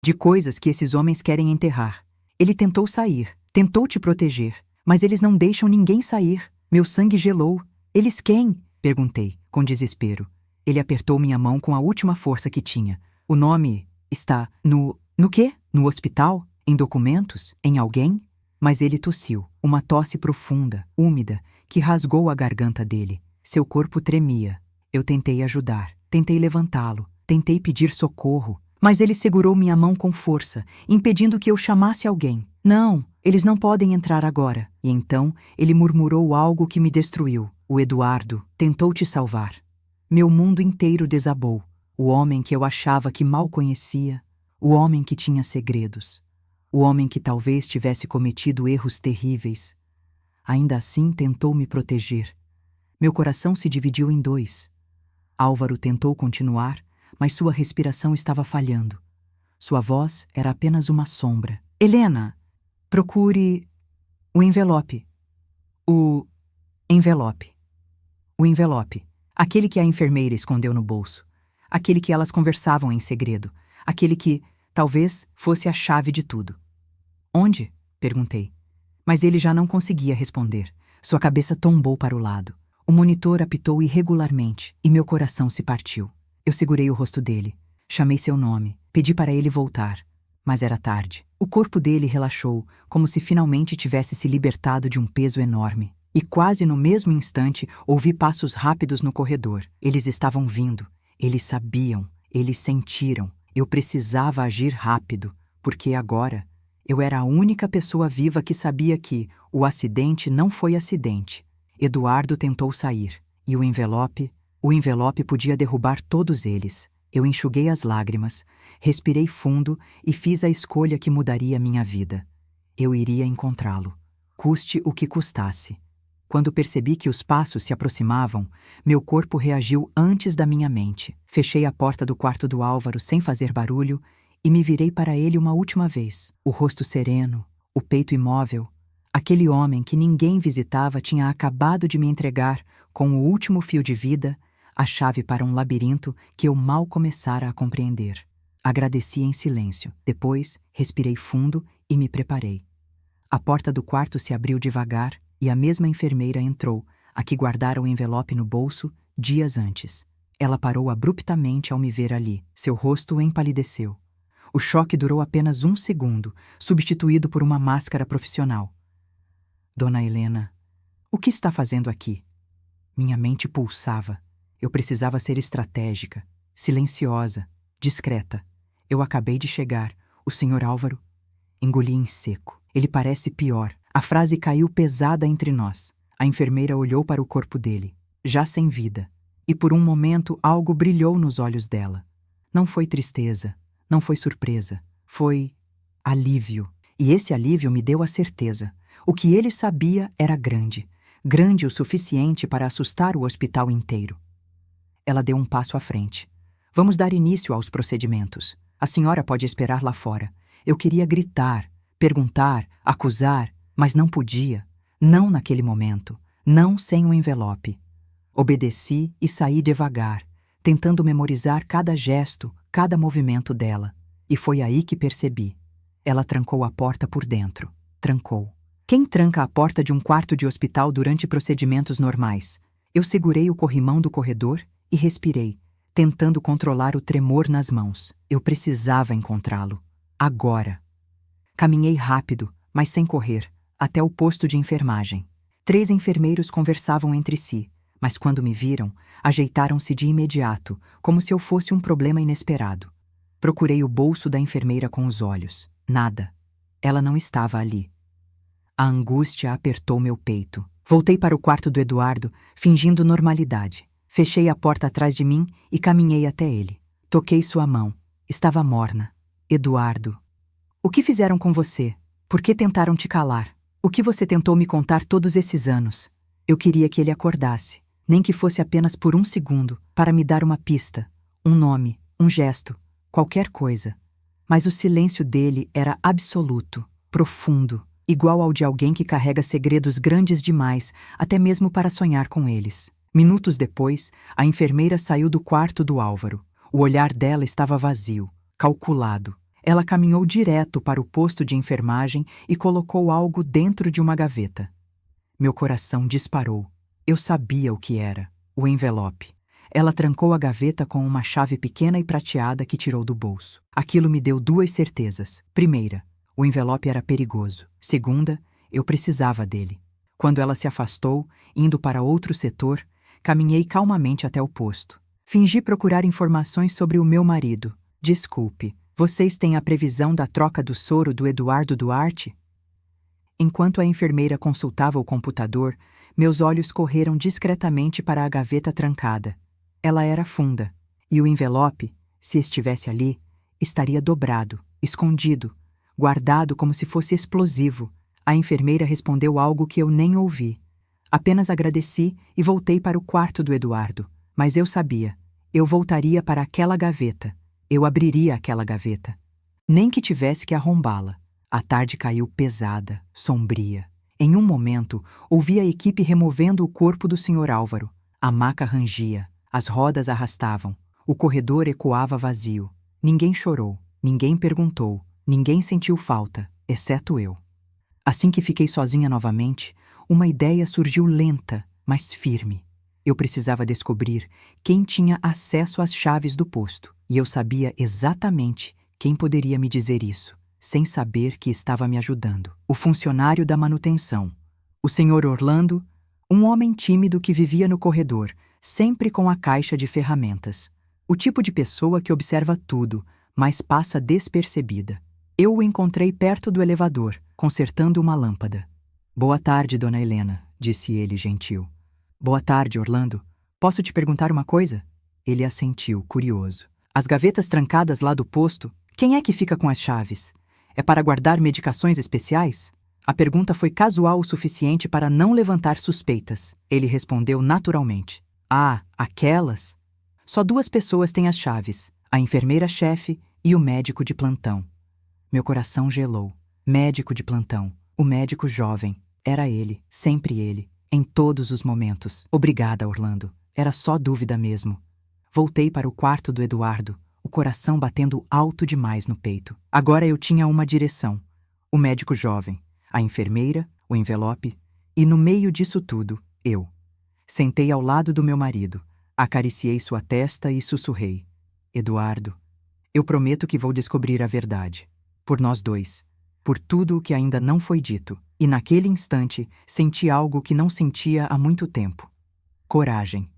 de coisas que esses homens querem enterrar. Ele tentou sair, tentou te proteger, mas eles não deixam ninguém sair. Meu sangue gelou. Eles quem? Perguntei, com desespero. Ele apertou minha mão com a última força que tinha. O nome está no quê? No hospital? Em documentos? Em alguém? Mas ele tossiu, uma tosse profunda, úmida, que rasgou a garganta dele. Seu corpo tremia. Eu tentei ajudar, tentei levantá-lo, tentei pedir socorro, mas ele segurou minha mão com força, impedindo que eu chamasse alguém. Não, eles não podem entrar agora. E então ele murmurou algo que me destruiu. O Eduardo tentou te salvar. Meu mundo inteiro desabou. O homem que eu achava que mal conhecia, o homem que tinha segredos, o homem que talvez tivesse cometido erros terríveis, ainda assim tentou me proteger. Meu coração se dividiu em dois. Álvaro tentou continuar, mas sua respiração estava falhando. Sua voz era apenas uma sombra. Helena, procure o envelope. O envelope. O envelope. Aquele que a enfermeira escondeu no bolso. Aquele que elas conversavam em segredo. Aquele que, talvez, fosse a chave de tudo. Onde? Perguntei. Mas ele já não conseguia responder. Sua cabeça tombou para o lado. O monitor apitou irregularmente e meu coração se partiu. Eu segurei o rosto dele. Chamei seu nome. Pedi para ele voltar. Mas era tarde. O corpo dele relaxou, como se finalmente tivesse se libertado de um peso enorme. E quase no mesmo instante ouvi passos rápidos no corredor. Eles estavam vindo. Eles sabiam. Eles sentiram. Eu precisava agir rápido, porque agora eu era a única pessoa viva que sabia que o acidente não foi acidente. Eduardo tentou sair, e o envelope podia derrubar todos eles. Eu enxuguei as lágrimas, respirei fundo e fiz a escolha que mudaria minha vida. Eu iria encontrá-lo, custe o que custasse. Quando percebi que os passos se aproximavam, meu corpo reagiu antes da minha mente. Fechei a porta do quarto do Álvaro sem fazer barulho e me virei para ele uma última vez. O rosto sereno, o peito imóvel. Aquele homem que ninguém visitava tinha acabado de me entregar, com o último fio de vida, a chave para um labirinto que eu mal começara a compreender. Agradeci em silêncio. Depois, respirei fundo e me preparei. A porta do quarto se abriu devagar e a mesma enfermeira entrou, a que guardara o envelope no bolso dias antes. Ela parou abruptamente ao me ver ali. Seu rosto empalideceu. O choque durou apenas 1 segundo, substituído por uma máscara profissional. Dona Helena, o que está fazendo aqui? Minha mente pulsava. Eu precisava ser estratégica, silenciosa, discreta. Eu acabei de chegar. O Sr. Álvaro? Engoli em seco. Ele parece pior. A frase caiu pesada entre nós. A enfermeira olhou para o corpo dele, já sem vida, e por um momento algo brilhou nos olhos dela. Não foi tristeza, não foi surpresa, foi alívio. E esse alívio me deu a certeza. O que ele sabia era grande, grande o suficiente para assustar o hospital inteiro. Ela deu um passo à frente. Vamos dar início aos procedimentos. A senhora pode esperar lá fora. Eu queria gritar, perguntar, acusar, mas não podia. Não naquele momento. Não sem o envelope. Obedeci e saí devagar, tentando memorizar cada gesto, cada movimento dela. E foi aí que percebi. Ela trancou a porta por dentro. Trancou. Quem tranca a porta de um quarto de hospital durante procedimentos normais? Eu segurei o corrimão do corredor e respirei, tentando controlar o tremor nas mãos. Eu precisava encontrá-lo. Agora. Caminhei rápido, mas sem correr, até o posto de enfermagem. 3 enfermeiros conversavam entre si, mas quando me viram, ajeitaram-se de imediato, como se eu fosse um problema inesperado. Procurei o bolso da enfermeira com os olhos. Nada. Ela não estava ali. A angústia apertou meu peito. Voltei para o quarto do Eduardo, fingindo normalidade. Fechei a porta atrás de mim e caminhei até ele. Toquei sua mão. Estava morna. Eduardo. O que fizeram com você? Por que tentaram te calar? O que você tentou me contar todos esses anos? Eu queria que ele acordasse, nem que fosse apenas por 1 segundo, para me dar uma pista, um nome, um gesto, qualquer coisa. Mas o silêncio dele era absoluto, profundo, igual ao de alguém que carrega segredos grandes demais, até mesmo para sonhar com eles. Minutos depois, a enfermeira saiu do quarto do Álvaro. O olhar dela estava vazio, calculado. Ela caminhou direto para o posto de enfermagem e colocou algo dentro de uma gaveta. Meu coração disparou. Eu sabia o que era. O envelope. Ela trancou a gaveta com uma chave pequena e prateada que tirou do bolso. Aquilo me deu 2 certezas. Primeira, o envelope era perigoso. Segunda, eu precisava dele. Quando ela se afastou, indo para outro setor, caminhei calmamente até o posto. Fingi procurar informações sobre o meu marido. Desculpe, vocês têm a previsão da troca do soro do Eduardo Duarte? Enquanto a enfermeira consultava o computador, meus olhos correram discretamente para a gaveta trancada. Ela era funda, e o envelope, se estivesse ali, estaria dobrado, escondido, guardado como se fosse explosivo. A enfermeira respondeu algo que eu nem ouvi. Apenas agradeci e voltei para o quarto do Eduardo. Mas eu sabia. Eu voltaria para aquela gaveta. Eu abriria aquela gaveta. Nem que tivesse que arrombá-la. A tarde caiu pesada, sombria. Em um momento, ouvi a equipe removendo o corpo do Sr. Álvaro. A maca rangia, as rodas arrastavam. O corredor ecoava vazio. Ninguém chorou, ninguém perguntou, ninguém sentiu falta, exceto eu. Assim que fiquei sozinha novamente, uma ideia surgiu lenta, mas firme. Eu precisava descobrir quem tinha acesso às chaves do posto, e eu sabia exatamente quem poderia me dizer isso, sem saber que estava me ajudando. O funcionário da manutenção, o Sr. Orlando, um homem tímido que vivia no corredor, sempre com a caixa de ferramentas. O tipo de pessoa que observa tudo, mas passa despercebida. Eu o encontrei perto do elevador, consertando uma lâmpada. "Boa tarde, dona Helena", disse ele, gentil. "Boa tarde, Orlando. Posso te perguntar uma coisa?" Ele assentiu, curioso. "As gavetas trancadas lá do posto, quem é que fica com as chaves? É para guardar medicações especiais?" A pergunta foi casual o suficiente para não levantar suspeitas. Ele respondeu naturalmente. "Ah, aquelas? Só 2 pessoas têm as chaves, a enfermeira-chefe e o médico de plantão." Meu coração gelou. Médico de plantão, o médico jovem. Era ele, sempre ele, em todos os momentos. "Obrigada, Orlando. Era só dúvida mesmo." Voltei para o quarto do Eduardo, o coração batendo alto demais no peito. Agora eu tinha uma direção. O médico jovem, a enfermeira, o envelope, e no meio disso tudo, eu. Sentei ao lado do meu marido, acariciei sua testa e sussurrei. "Eduardo, eu prometo que vou descobrir a verdade. Por nós dois. Por tudo o que ainda não foi dito." E naquele instante, senti algo que não sentia há muito tempo. Coragem.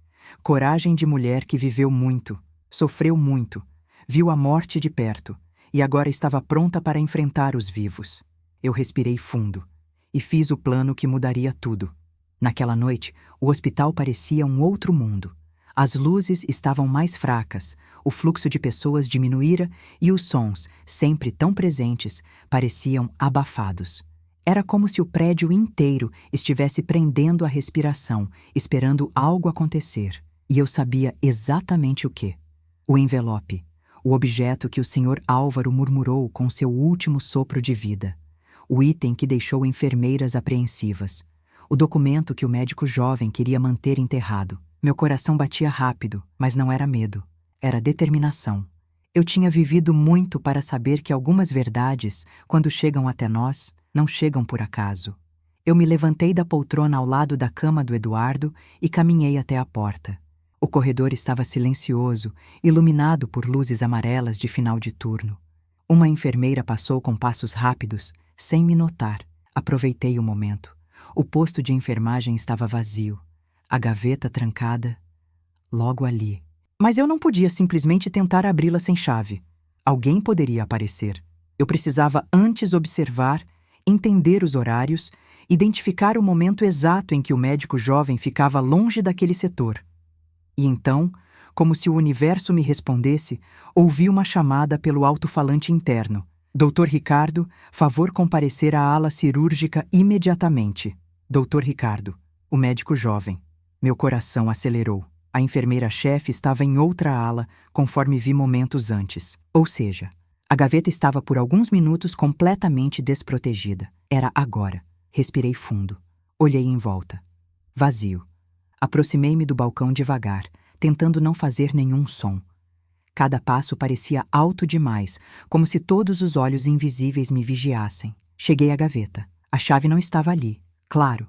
Coragem de mulher que viveu muito, sofreu muito, viu a morte de perto e agora estava pronta para enfrentar os vivos. Eu respirei fundo e fiz o plano que mudaria tudo. Naquela noite, o hospital parecia um outro mundo. As luzes estavam mais fracas, o fluxo de pessoas diminuíra e os sons, sempre tão presentes, pareciam abafados. Era como se o prédio inteiro estivesse prendendo a respiração, esperando algo acontecer. E eu sabia exatamente o que. O envelope, o objeto que o Sr. Álvaro murmurou com seu último sopro de vida. O item que deixou enfermeiras apreensivas. O documento que o médico jovem queria manter enterrado. Meu coração batia rápido, mas não era medo. Era determinação. Eu tinha vivido muito para saber que algumas verdades, quando chegam até nós, não chegam por acaso. Eu me levantei da poltrona ao lado da cama do Eduardo e caminhei até a porta. O corredor estava silencioso, iluminado por luzes amarelas de final de turno. Uma enfermeira passou com passos rápidos, sem me notar. Aproveitei o momento. O posto de enfermagem estava vazio. A gaveta trancada, logo ali. Mas eu não podia simplesmente tentar abri-la sem chave. Alguém poderia aparecer. Eu precisava antes observar, entender os horários, identificar o momento exato em que o médico jovem ficava longe daquele setor. E então, como se o universo me respondesse, ouvi uma chamada pelo alto-falante interno. "Dr. Ricardo, favor comparecer à ala cirúrgica imediatamente." Dr. Ricardo, o médico jovem. Meu coração acelerou. A enfermeira-chefe estava em outra ala, conforme vi momentos antes. Ou seja, a gaveta estava por alguns minutos completamente desprotegida. Era agora. Respirei fundo. Olhei em volta. Vazio. Aproximei-me do balcão devagar, tentando não fazer nenhum som. Cada passo parecia alto demais, como se todos os olhos invisíveis me vigiassem. Cheguei à gaveta. A chave não estava ali, claro,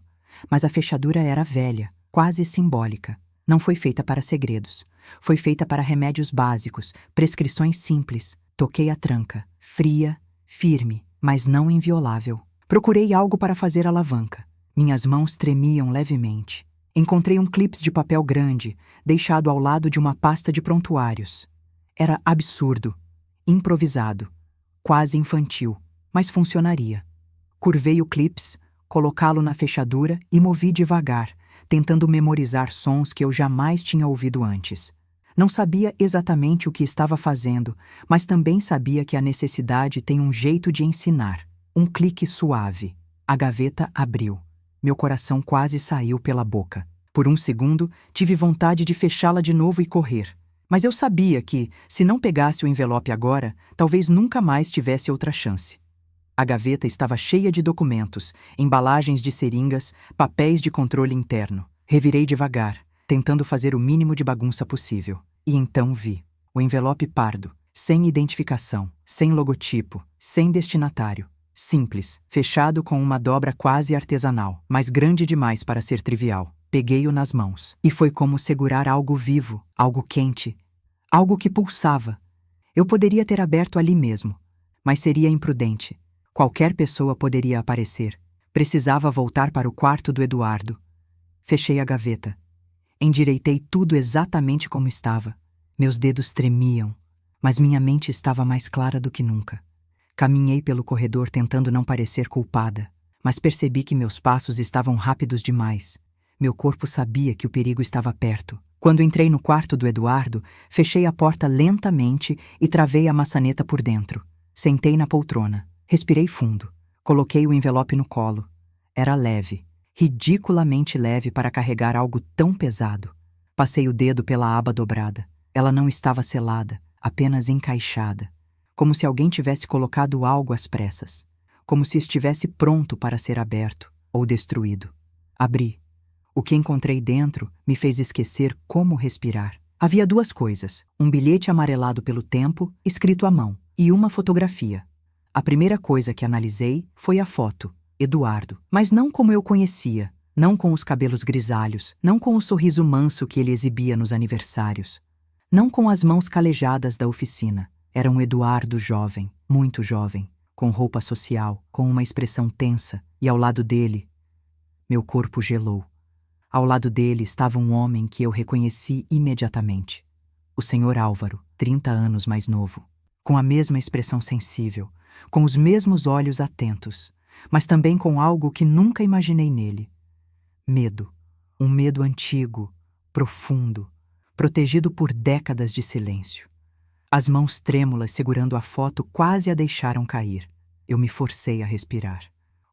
mas a fechadura era velha, quase simbólica. Não foi feita para segredos. Foi feita para remédios básicos, prescrições simples. Toquei a tranca, fria, firme, mas não inviolável. Procurei algo para fazer a alavanca. Minhas mãos tremiam levemente. Encontrei um clips de papel grande, deixado ao lado de uma pasta de prontuários. Era absurdo, improvisado, quase infantil, mas funcionaria. Curvei o clips, colocá-lo na fechadura e movi devagar, tentando memorizar sons que eu jamais tinha ouvido antes. Não sabia exatamente o que estava fazendo, mas também sabia que a necessidade tem um jeito de ensinar. Um clique suave. A gaveta abriu. Meu coração quase saiu pela boca. Por um segundo, tive vontade de fechá-la de novo e correr. Mas eu sabia que, se não pegasse o envelope agora, talvez nunca mais tivesse outra chance. A gaveta estava cheia de documentos, embalagens de seringas, papéis de controle interno. Revirei devagar, tentando fazer o mínimo de bagunça possível. E então vi o envelope pardo, sem identificação, sem logotipo, sem destinatário. Simples, fechado com uma dobra quase artesanal, mas grande demais para ser trivial. Peguei-o nas mãos, e foi como segurar algo vivo, algo quente, algo que pulsava. Eu poderia ter aberto ali mesmo, mas seria imprudente. Qualquer pessoa poderia aparecer. Precisava voltar para o quarto do Eduardo. Fechei a gaveta. Endireitei tudo exatamente como estava. Meus dedos tremiam, mas minha mente estava mais clara do que nunca. Caminhei pelo corredor tentando não parecer culpada, mas percebi que meus passos estavam rápidos demais. Meu corpo sabia que o perigo estava perto. Quando entrei no quarto do Eduardo, fechei a porta lentamente e travei a maçaneta por dentro. Sentei na poltrona. Respirei fundo. Coloquei o envelope no colo. Era leve, ridiculamente leve para carregar algo tão pesado. Passei o dedo pela aba dobrada. Ela não estava selada, apenas encaixada. Como se alguém tivesse colocado algo às pressas. Como se estivesse pronto para ser aberto ou destruído. Abri. O que encontrei dentro me fez esquecer como respirar. Havia duas coisas: um bilhete amarelado pelo tempo, escrito à mão, e uma fotografia. A primeira coisa que analisei foi a foto, Eduardo, mas não como eu conhecia, não com os cabelos grisalhos, não com o sorriso manso que ele exibia nos aniversários, não com as mãos calejadas da oficina. Era um Eduardo jovem, muito jovem, com roupa social, com uma expressão tensa, e ao lado dele, meu corpo gelou. Ao lado dele estava um homem que eu reconheci imediatamente. O Sr. Álvaro, 30 anos mais novo, com a mesma expressão sensível, com os mesmos olhos atentos, mas também com algo que nunca imaginei nele. Medo. Um medo antigo, profundo, protegido por décadas de silêncio. As mãos trêmulas segurando a foto quase a deixaram cair. Eu me forcei a respirar.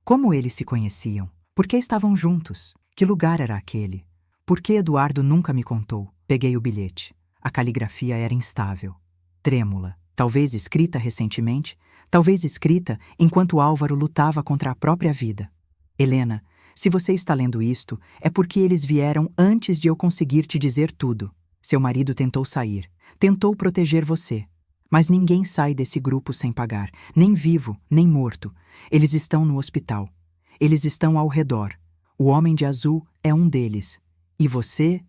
Como eles se conheciam? Por que estavam juntos? Que lugar era aquele? Por que Eduardo nunca me contou? Peguei o bilhete. A caligrafia era instável, trêmula, talvez escrita recentemente, talvez escrita enquanto Álvaro lutava contra a própria vida. Helena, se você está lendo isto, é porque eles vieram antes de eu conseguir te dizer tudo. Seu marido tentou sair, tentou proteger você. Mas ninguém sai desse grupo sem pagar, nem vivo, nem morto. Eles estão no hospital. Eles estão ao redor. O homem de azul é um deles. E você?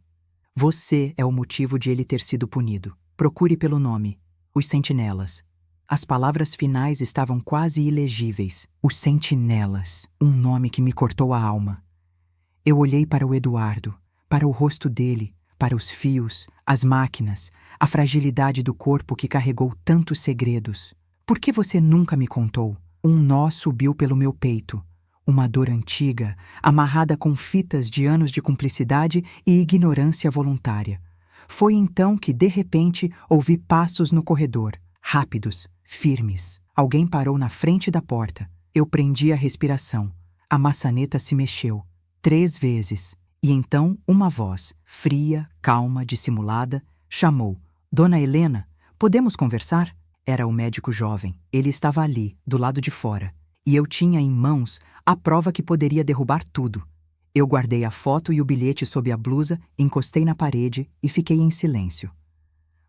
Você é o motivo de ele ter sido punido. Procure pelo nome. Os Sentinelas. As palavras finais estavam quase ilegíveis. Os Sentinelas. Um nome que me cortou a alma. Eu olhei para o Eduardo, para o rosto dele, para os fios, as máquinas, a fragilidade do corpo que carregou tantos segredos. Por que você nunca me contou? Um nó subiu pelo meu peito. Uma dor antiga, amarrada com fitas de anos de cumplicidade e ignorância voluntária. Foi então que, de repente, ouvi passos no corredor, rápidos, firmes. Alguém parou na frente da porta. Eu prendi a respiração. A maçaneta se mexeu, 3 vezes. E então uma voz, fria, calma, dissimulada, chamou: Dona Helena, podemos conversar? Era o médico jovem. Ele estava ali, do lado de fora. E eu tinha em mãos a prova que poderia derrubar tudo. Eu guardei a foto e o bilhete sob a blusa, encostei na parede e fiquei em silêncio.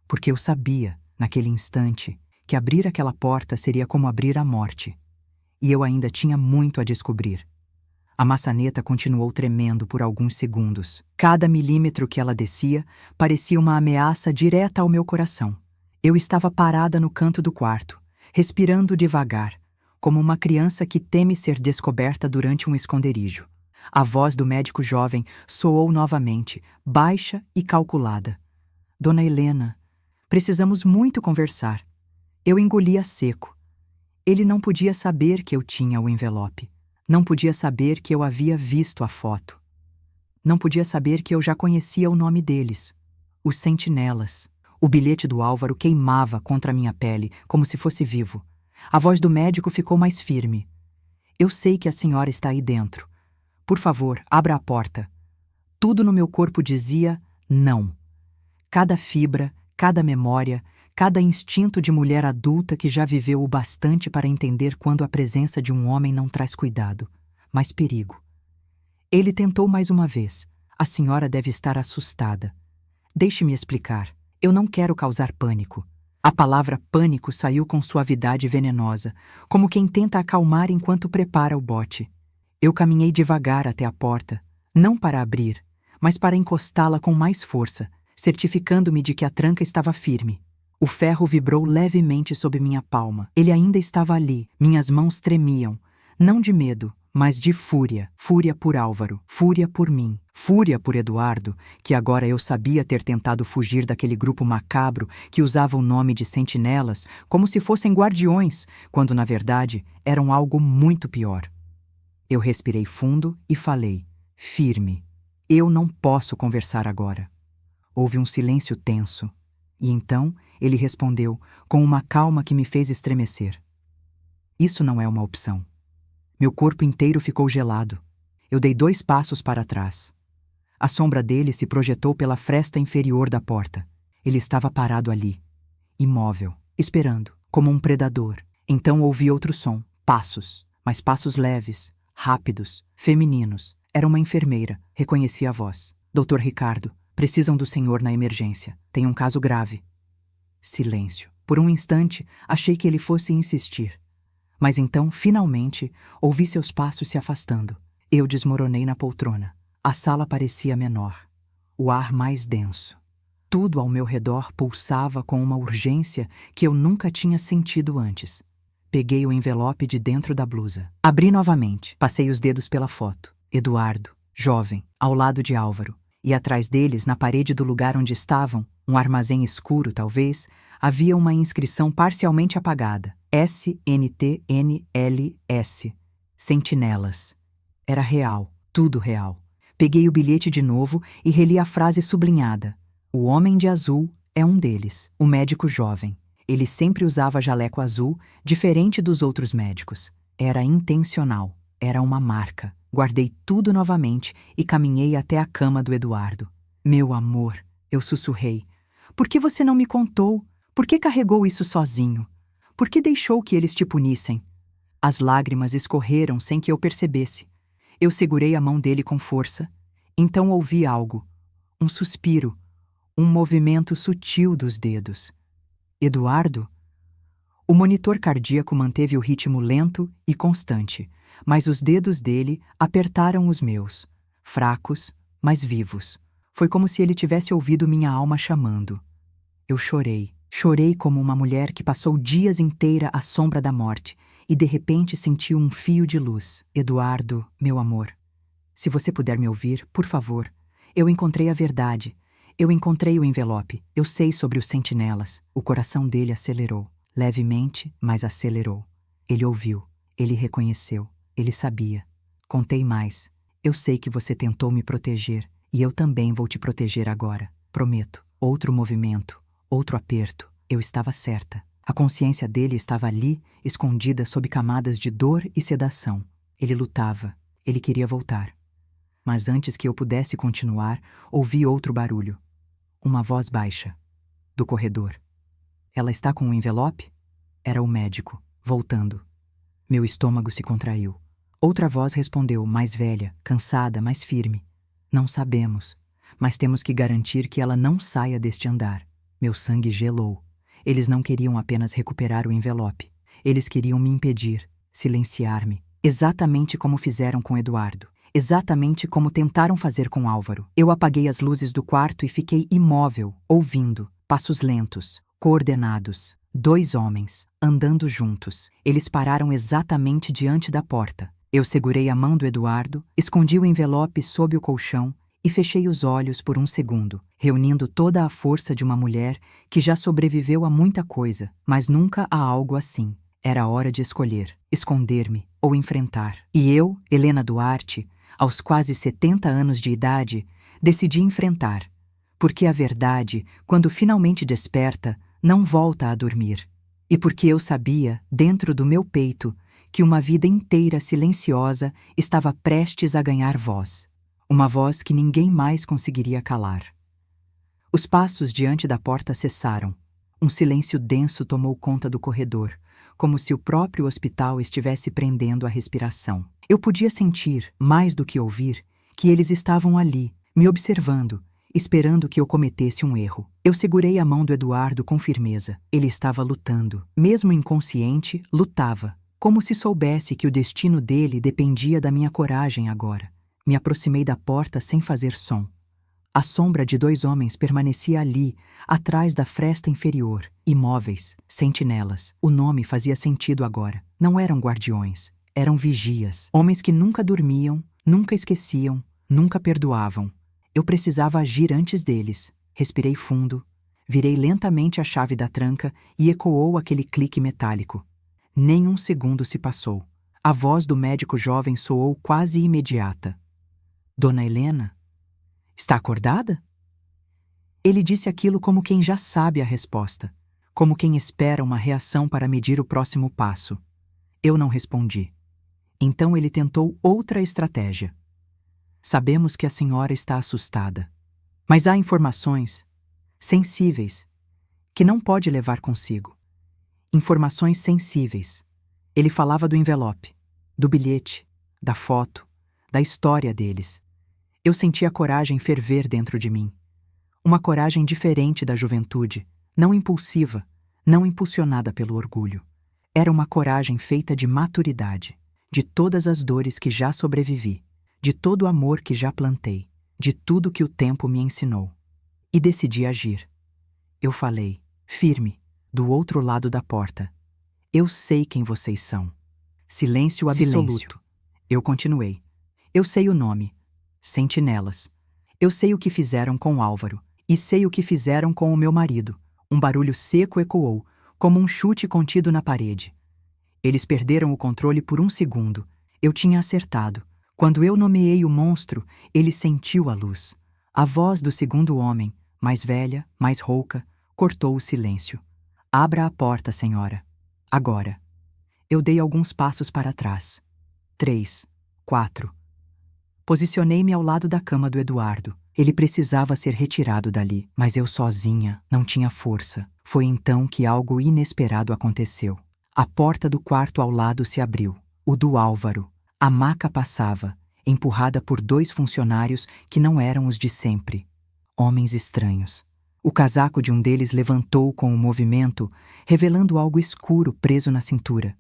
Porque eu sabia, naquele instante, que abrir aquela porta seria como abrir a morte. E eu ainda tinha muito a descobrir. A maçaneta continuou tremendo por alguns segundos. Cada milímetro que ela descia parecia uma ameaça direta ao meu coração. Eu estava parada no canto do quarto, respirando devagar, como uma criança que teme ser descoberta durante um esconderijo. A voz do médico jovem soou novamente, baixa e calculada. Dona Helena, precisamos muito conversar. Eu engolia seco. Ele não podia saber que eu tinha o envelope. Não podia saber que eu havia visto a foto. Não podia saber que eu já conhecia o nome deles. Os Sentinelas. O bilhete do Álvaro queimava contra a minha pele, como se fosse vivo. A voz do médico ficou mais firme. Eu sei que a senhora está aí dentro. Por favor, abra a porta. Tudo no meu corpo dizia não. Cada fibra, cada memória, cada instinto de mulher adulta que já viveu o bastante para entender quando a presença de um homem não traz cuidado, mas perigo. Ele tentou mais uma vez. A senhora deve estar assustada. Deixe-me explicar. Eu não quero causar pânico. A palavra pânico saiu com suavidade venenosa, como quem tenta acalmar enquanto prepara o bote. Eu caminhei devagar até a porta, não para abrir, mas para encostá-la com mais força, certificando-me de que a tranca estava firme. O ferro vibrou levemente sob minha palma. Ele ainda estava ali. Minhas mãos tremiam, não de medo, mas de fúria. Fúria por Álvaro, fúria por mim, fúria por Eduardo, que agora eu sabia ter tentado fugir daquele grupo macabro que usava o nome de sentinelas como se fossem guardiões, quando na verdade eram algo muito pior. Eu respirei fundo e falei, firme. Eu não posso conversar agora. Houve um silêncio tenso. E então ele respondeu, com uma calma que me fez estremecer. Isso não é uma opção. Meu corpo inteiro ficou gelado. Eu dei 2 passos para trás. A sombra dele se projetou pela fresta inferior da porta. Ele estava parado ali, imóvel, esperando, como um predador. Então ouvi outro som, passos, mas passos leves, rápidos, femininos. Era uma enfermeira, reconheci a voz. Dr. Ricardo, precisam do senhor na emergência. Tem um caso grave. Silêncio. Por um instante, achei que ele fosse insistir. Mas então, finalmente, ouvi seus passos se afastando. Eu desmoronei na poltrona. A sala parecia menor. O ar mais denso. Tudo ao meu redor pulsava com uma urgência que eu nunca tinha sentido antes. Peguei o envelope de dentro da blusa. Abri novamente. Passei os dedos pela foto. Eduardo, jovem, ao lado de Álvaro. E atrás deles, na parede do lugar onde estavam, um armazém escuro talvez, havia uma inscrição parcialmente apagada. SNTNLS. Sentinelas. Era real, tudo real. Peguei o bilhete de novo e reli a frase sublinhada. O homem de azul é um deles, o médico jovem. Ele sempre usava jaleco azul, diferente dos outros médicos. Era intencional, era uma marca. Guardei tudo novamente e caminhei até a cama do Eduardo. Meu amor, eu sussurrei. Por que você não me contou? Por que carregou isso sozinho? Por que deixou que eles te punissem? As lágrimas escorreram sem que eu percebesse. Eu segurei a mão dele com força. Então ouvi algo. Um suspiro. Um movimento sutil dos dedos. Eduardo? O monitor cardíaco manteve o ritmo lento e constante, mas os dedos dele apertaram os meus, fracos, mas vivos. Foi como se ele tivesse ouvido minha alma chamando. Eu chorei. Chorei como uma mulher que passou dias inteira à sombra da morte e de repente sentiu um fio de luz. Eduardo, meu amor, se você puder me ouvir, por favor. Eu encontrei a verdade. Eu encontrei o envelope. Eu sei sobre os sentinelas. O coração dele acelerou. Levemente, mas acelerou. Ele ouviu. Ele reconheceu. Ele sabia. Contei mais. Eu sei que você tentou me proteger e eu também vou te proteger agora. Prometo. Outro movimento. Outro aperto. Eu estava certa. A consciência dele estava ali, escondida sob camadas de dor e sedação. Ele lutava. Ele queria voltar. Mas antes que eu pudesse continuar, ouvi outro barulho. Uma voz baixa. Do corredor. Ela está com um envelope? Era o médico, voltando. Meu estômago se contraiu. Outra voz respondeu, mais velha, cansada, mais firme. Não sabemos, mas temos que garantir que ela não saia deste andar. Meu sangue gelou. Eles não queriam apenas recuperar o envelope. Eles queriam me impedir, silenciar-me, exatamente como fizeram com Eduardo. Exatamente como tentaram fazer com Álvaro. Eu apaguei as luzes do quarto e fiquei imóvel, ouvindo. Passos lentos, coordenados. 2 homens, andando juntos. Eles pararam exatamente diante da porta. Eu segurei a mão do Eduardo, escondi o envelope sob o colchão e fechei os olhos por um segundo, reunindo toda a força de uma mulher que já sobreviveu a muita coisa, mas nunca a algo assim. Era hora de escolher, esconder-me ou enfrentar. E eu, Helena Duarte, aos quase 70 anos de idade, decidi enfrentar. Porque a verdade, quando finalmente desperta, não volta a dormir. E porque eu sabia, dentro do meu peito, que uma vida inteira silenciosa estava prestes a ganhar voz. Uma voz que ninguém mais conseguiria calar. Os passos diante da porta cessaram. Um silêncio denso tomou conta do corredor, como se o próprio hospital estivesse prendendo a respiração. Eu podia sentir, mais do que ouvir, que eles estavam ali, me observando, esperando que eu cometesse um erro. Eu segurei a mão do Eduardo com firmeza. Ele estava lutando. Mesmo inconsciente, lutava, como se soubesse que o destino dele dependia da minha coragem agora. Me aproximei da porta sem fazer som. A sombra de 2 homens permanecia ali, atrás da fresta inferior, imóveis, sentinelas. O nome fazia sentido agora. Não eram guardiões, eram vigias. Homens que nunca dormiam, nunca esqueciam, nunca perdoavam. Eu precisava agir antes deles. Respirei fundo, virei lentamente a chave da tranca e ecoou aquele clique metálico. Nem um segundo se passou. A voz do médico jovem soou quase imediata. Dona Helena? Está acordada? Ele disse aquilo como quem já sabe a resposta, como quem espera uma reação para medir o próximo passo. Eu não respondi. Então ele tentou outra estratégia. Sabemos que a senhora está assustada, mas há informações sensíveis que não pode levar consigo. Informações sensíveis. Ele falava do envelope, do bilhete, da foto, da história deles. Eu senti a coragem ferver dentro de mim. Uma coragem diferente da juventude, não impulsiva, não impulsionada pelo orgulho. Era uma coragem feita de maturidade, de todas as dores que já sobrevivi, de todo o amor que já plantei, de tudo que o tempo me ensinou. E decidi agir. Eu falei, firme, do outro lado da porta. Eu sei quem vocês são. Silêncio absoluto. Silêncio. Eu continuei. Eu sei o nome. Sentinelas. Eu sei o que fizeram com Álvaro, e sei o que fizeram com o meu marido. Um barulho seco ecoou, como um chute contido na parede. Eles perderam o controle por um segundo. Eu tinha acertado. Quando eu nomeei o monstro, ele sentiu a luz. A voz do segundo homem, mais velha, mais rouca, cortou o silêncio. Abra a porta, senhora. Agora. Eu dei alguns passos para trás. 3, 4. Posicionei-me ao lado da cama do Eduardo. Ele precisava ser retirado dali, mas eu sozinha não tinha força. Foi então que algo inesperado aconteceu. A porta do quarto ao lado se abriu. O do Álvaro. A maca passava, empurrada por 2 funcionários que não eram os de sempre. Homens estranhos. O casaco de um deles levantou com o movimento, revelando algo escuro preso na cintura.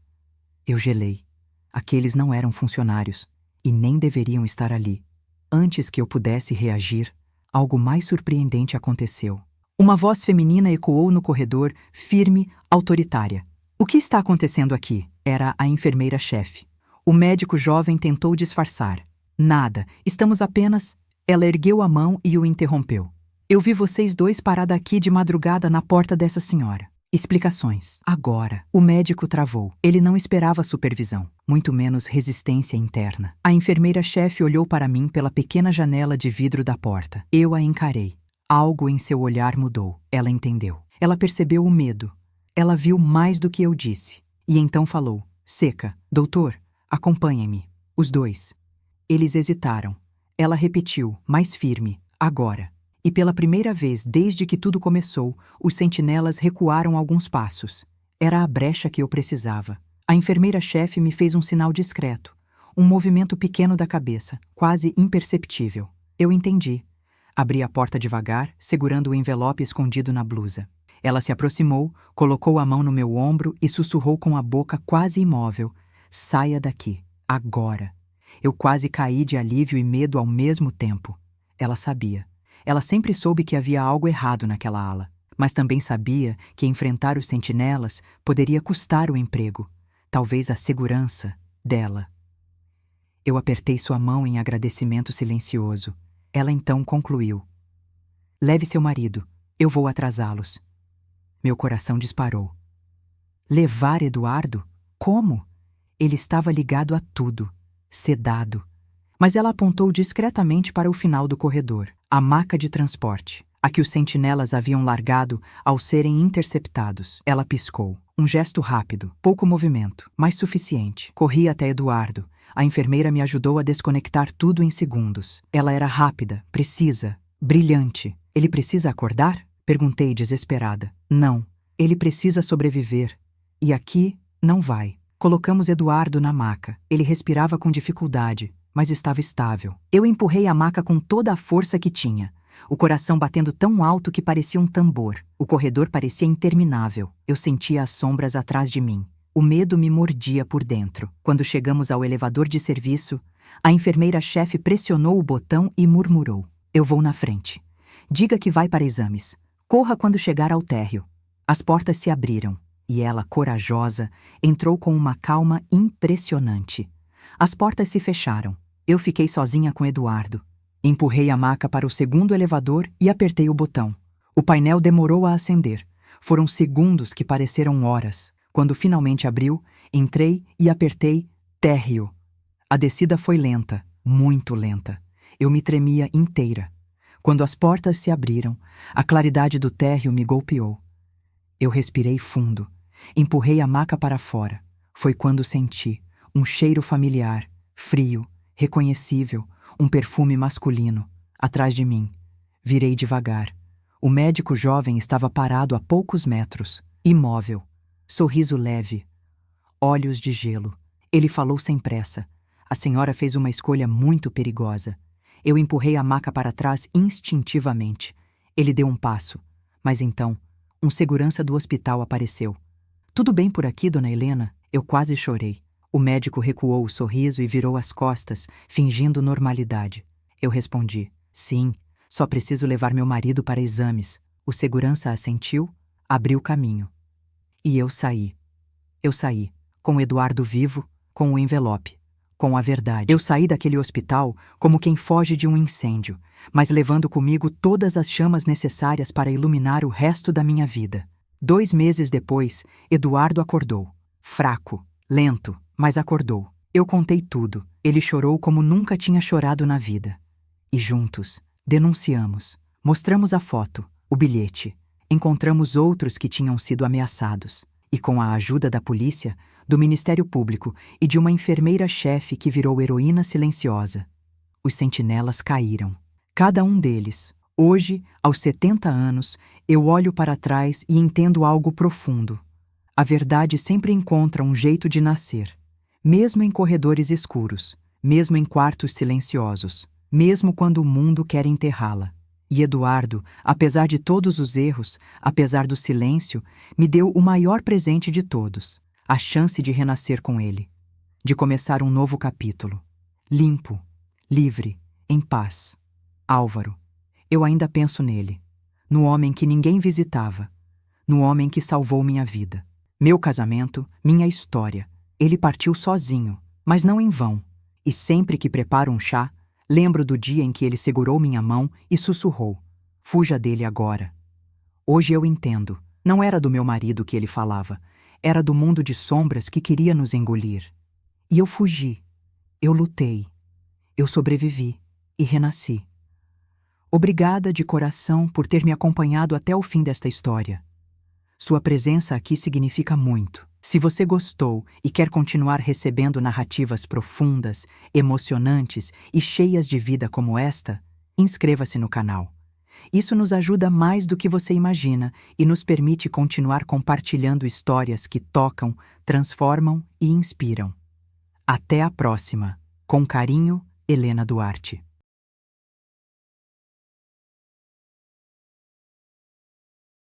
Eu gelei. Aqueles não eram funcionários. E nem deveriam estar ali. Antes que eu pudesse reagir, algo mais surpreendente aconteceu. Uma voz feminina ecoou no corredor, firme, autoritária. O que está acontecendo aqui? Era a enfermeira-chefe. O médico jovem tentou disfarçar. Nada, estamos apenas... Ela ergueu a mão e o interrompeu. Eu vi vocês 2 parada aqui de madrugada na porta dessa senhora. Explicações. Agora, o médico travou. Ele não esperava supervisão, muito menos resistência interna. A enfermeira-chefe olhou para mim pela pequena janela de vidro da porta. Eu a encarei. Algo em seu olhar mudou. Ela entendeu. Ela percebeu o medo. Ela viu mais do que eu disse. E então falou. Seca. Doutor, acompanhem-me. Os 2. Eles hesitaram. Ela repetiu, mais firme. Agora. E pela primeira vez desde que tudo começou, os sentinelas recuaram alguns passos. Era a brecha que eu precisava. A enfermeira-chefe me fez um sinal discreto, um movimento pequeno da cabeça, quase imperceptível. Eu entendi. Abri a porta devagar, segurando o envelope escondido na blusa. Ela se aproximou, colocou a mão no meu ombro e sussurrou com a boca quase imóvel. Saia daqui, agora. Eu quase caí de alívio e medo ao mesmo tempo. Ela sabia. Ela sempre soube que havia algo errado naquela ala, mas também sabia que enfrentar os sentinelas poderia custar o emprego, talvez a segurança dela. Eu apertei sua mão em agradecimento silencioso. Ela então concluiu. Leve seu marido, eu vou atrasá-los. Meu coração disparou. Levar Eduardo? Como? Ele estava ligado a tudo, sedado. Mas ela apontou discretamente para o final do corredor. A maca de transporte. a que os sentinelas haviam largado ao serem interceptados. Ela piscou. Um gesto rápido, pouco movimento, mas suficiente. Corri até Eduardo. A enfermeira me ajudou a desconectar tudo em segundos. Ela era rápida, precisa, brilhante. Ele precisa acordar? Perguntei desesperada. Não. Ele precisa sobreviver. E aqui, não vai. Colocamos Eduardo na maca. Ele respirava com dificuldade, mas estava estável. Eu empurrei a maca com toda a força que tinha. O coração batendo tão alto que parecia um tambor. O corredor parecia interminável. Eu sentia as sombras atrás de mim. O medo me mordia por dentro. Quando chegamos ao elevador de serviço, a enfermeira-chefe pressionou o botão e murmurou. Eu vou na frente. Diga que vai para exames. Corra quando chegar ao térreo. As portas se abriram, e ela, corajosa, entrou com uma calma impressionante. As portas se fecharam. Eu fiquei sozinha com Eduardo. Empurrei a maca para o segundo elevador e apertei o botão. O painel demorou a acender. Foram segundos que pareceram horas. Quando finalmente abriu, entrei e apertei térreo. A descida foi lenta, muito lenta. Eu me tremia inteira. Quando as portas se abriram, a claridade do térreo me golpeou. Eu respirei fundo. Empurrei a maca para fora. Foi quando senti um cheiro familiar, frio, reconhecível, um perfume masculino, atrás de mim. Virei devagar. O médico jovem estava parado a poucos metros, imóvel, sorriso leve, olhos de gelo. Ele falou sem pressa. A senhora fez uma escolha muito perigosa. Eu empurrei a maca para trás instintivamente. Ele deu um passo, mas então, um segurança do hospital apareceu. Tudo bem por aqui, dona Helena? Eu quase chorei. O médico recuou o sorriso e virou as costas, fingindo normalidade. Eu respondi, sim, só preciso levar meu marido para exames. O segurança assentiu, abriu caminho. E eu saí. Eu saí, com o Eduardo vivo, com o envelope, com a verdade. Eu saí daquele hospital como quem foge de um incêndio, mas levando comigo todas as chamas necessárias para iluminar o resto da minha vida. 2 meses depois, Eduardo acordou. Fraco, lento, mas acordou. Eu contei tudo. Ele chorou como nunca tinha chorado na vida. E juntos, denunciamos. Mostramos a foto, o bilhete. Encontramos outros que tinham sido ameaçados. E com a ajuda da polícia, do Ministério Público e de uma enfermeira-chefe que virou heroína silenciosa, os sentinelas caíram. Cada um deles. Hoje, aos 70 anos, eu olho para trás e entendo algo profundo. A verdade sempre encontra um jeito de nascer. Mesmo em corredores escuros, mesmo em quartos silenciosos, mesmo quando o mundo quer enterrá-la. E Eduardo, apesar de todos os erros, apesar do silêncio, me deu o maior presente de todos, a chance de renascer com ele, de começar um novo capítulo. Limpo, livre, em paz. Álvaro, eu ainda penso nele, no homem que ninguém visitava, no homem que salvou minha vida. Meu casamento, minha história. Ele partiu sozinho, mas não em vão. E sempre que preparo um chá, lembro do dia em que ele segurou minha mão e sussurrou: fuja dele agora. Hoje eu entendo. Não era do meu marido que ele falava. Era do mundo de sombras que queria nos engolir. E eu fugi. Eu lutei. Eu sobrevivi e renasci. Obrigada de coração por ter me acompanhado até o fim desta história. Sua presença aqui significa muito. Se você gostou e quer continuar recebendo narrativas profundas, emocionantes e cheias de vida como esta, inscreva-se no canal. Isso nos ajuda mais do que você imagina e nos permite continuar compartilhando histórias que tocam, transformam e inspiram. Até a próxima. Com carinho, Helena Duarte.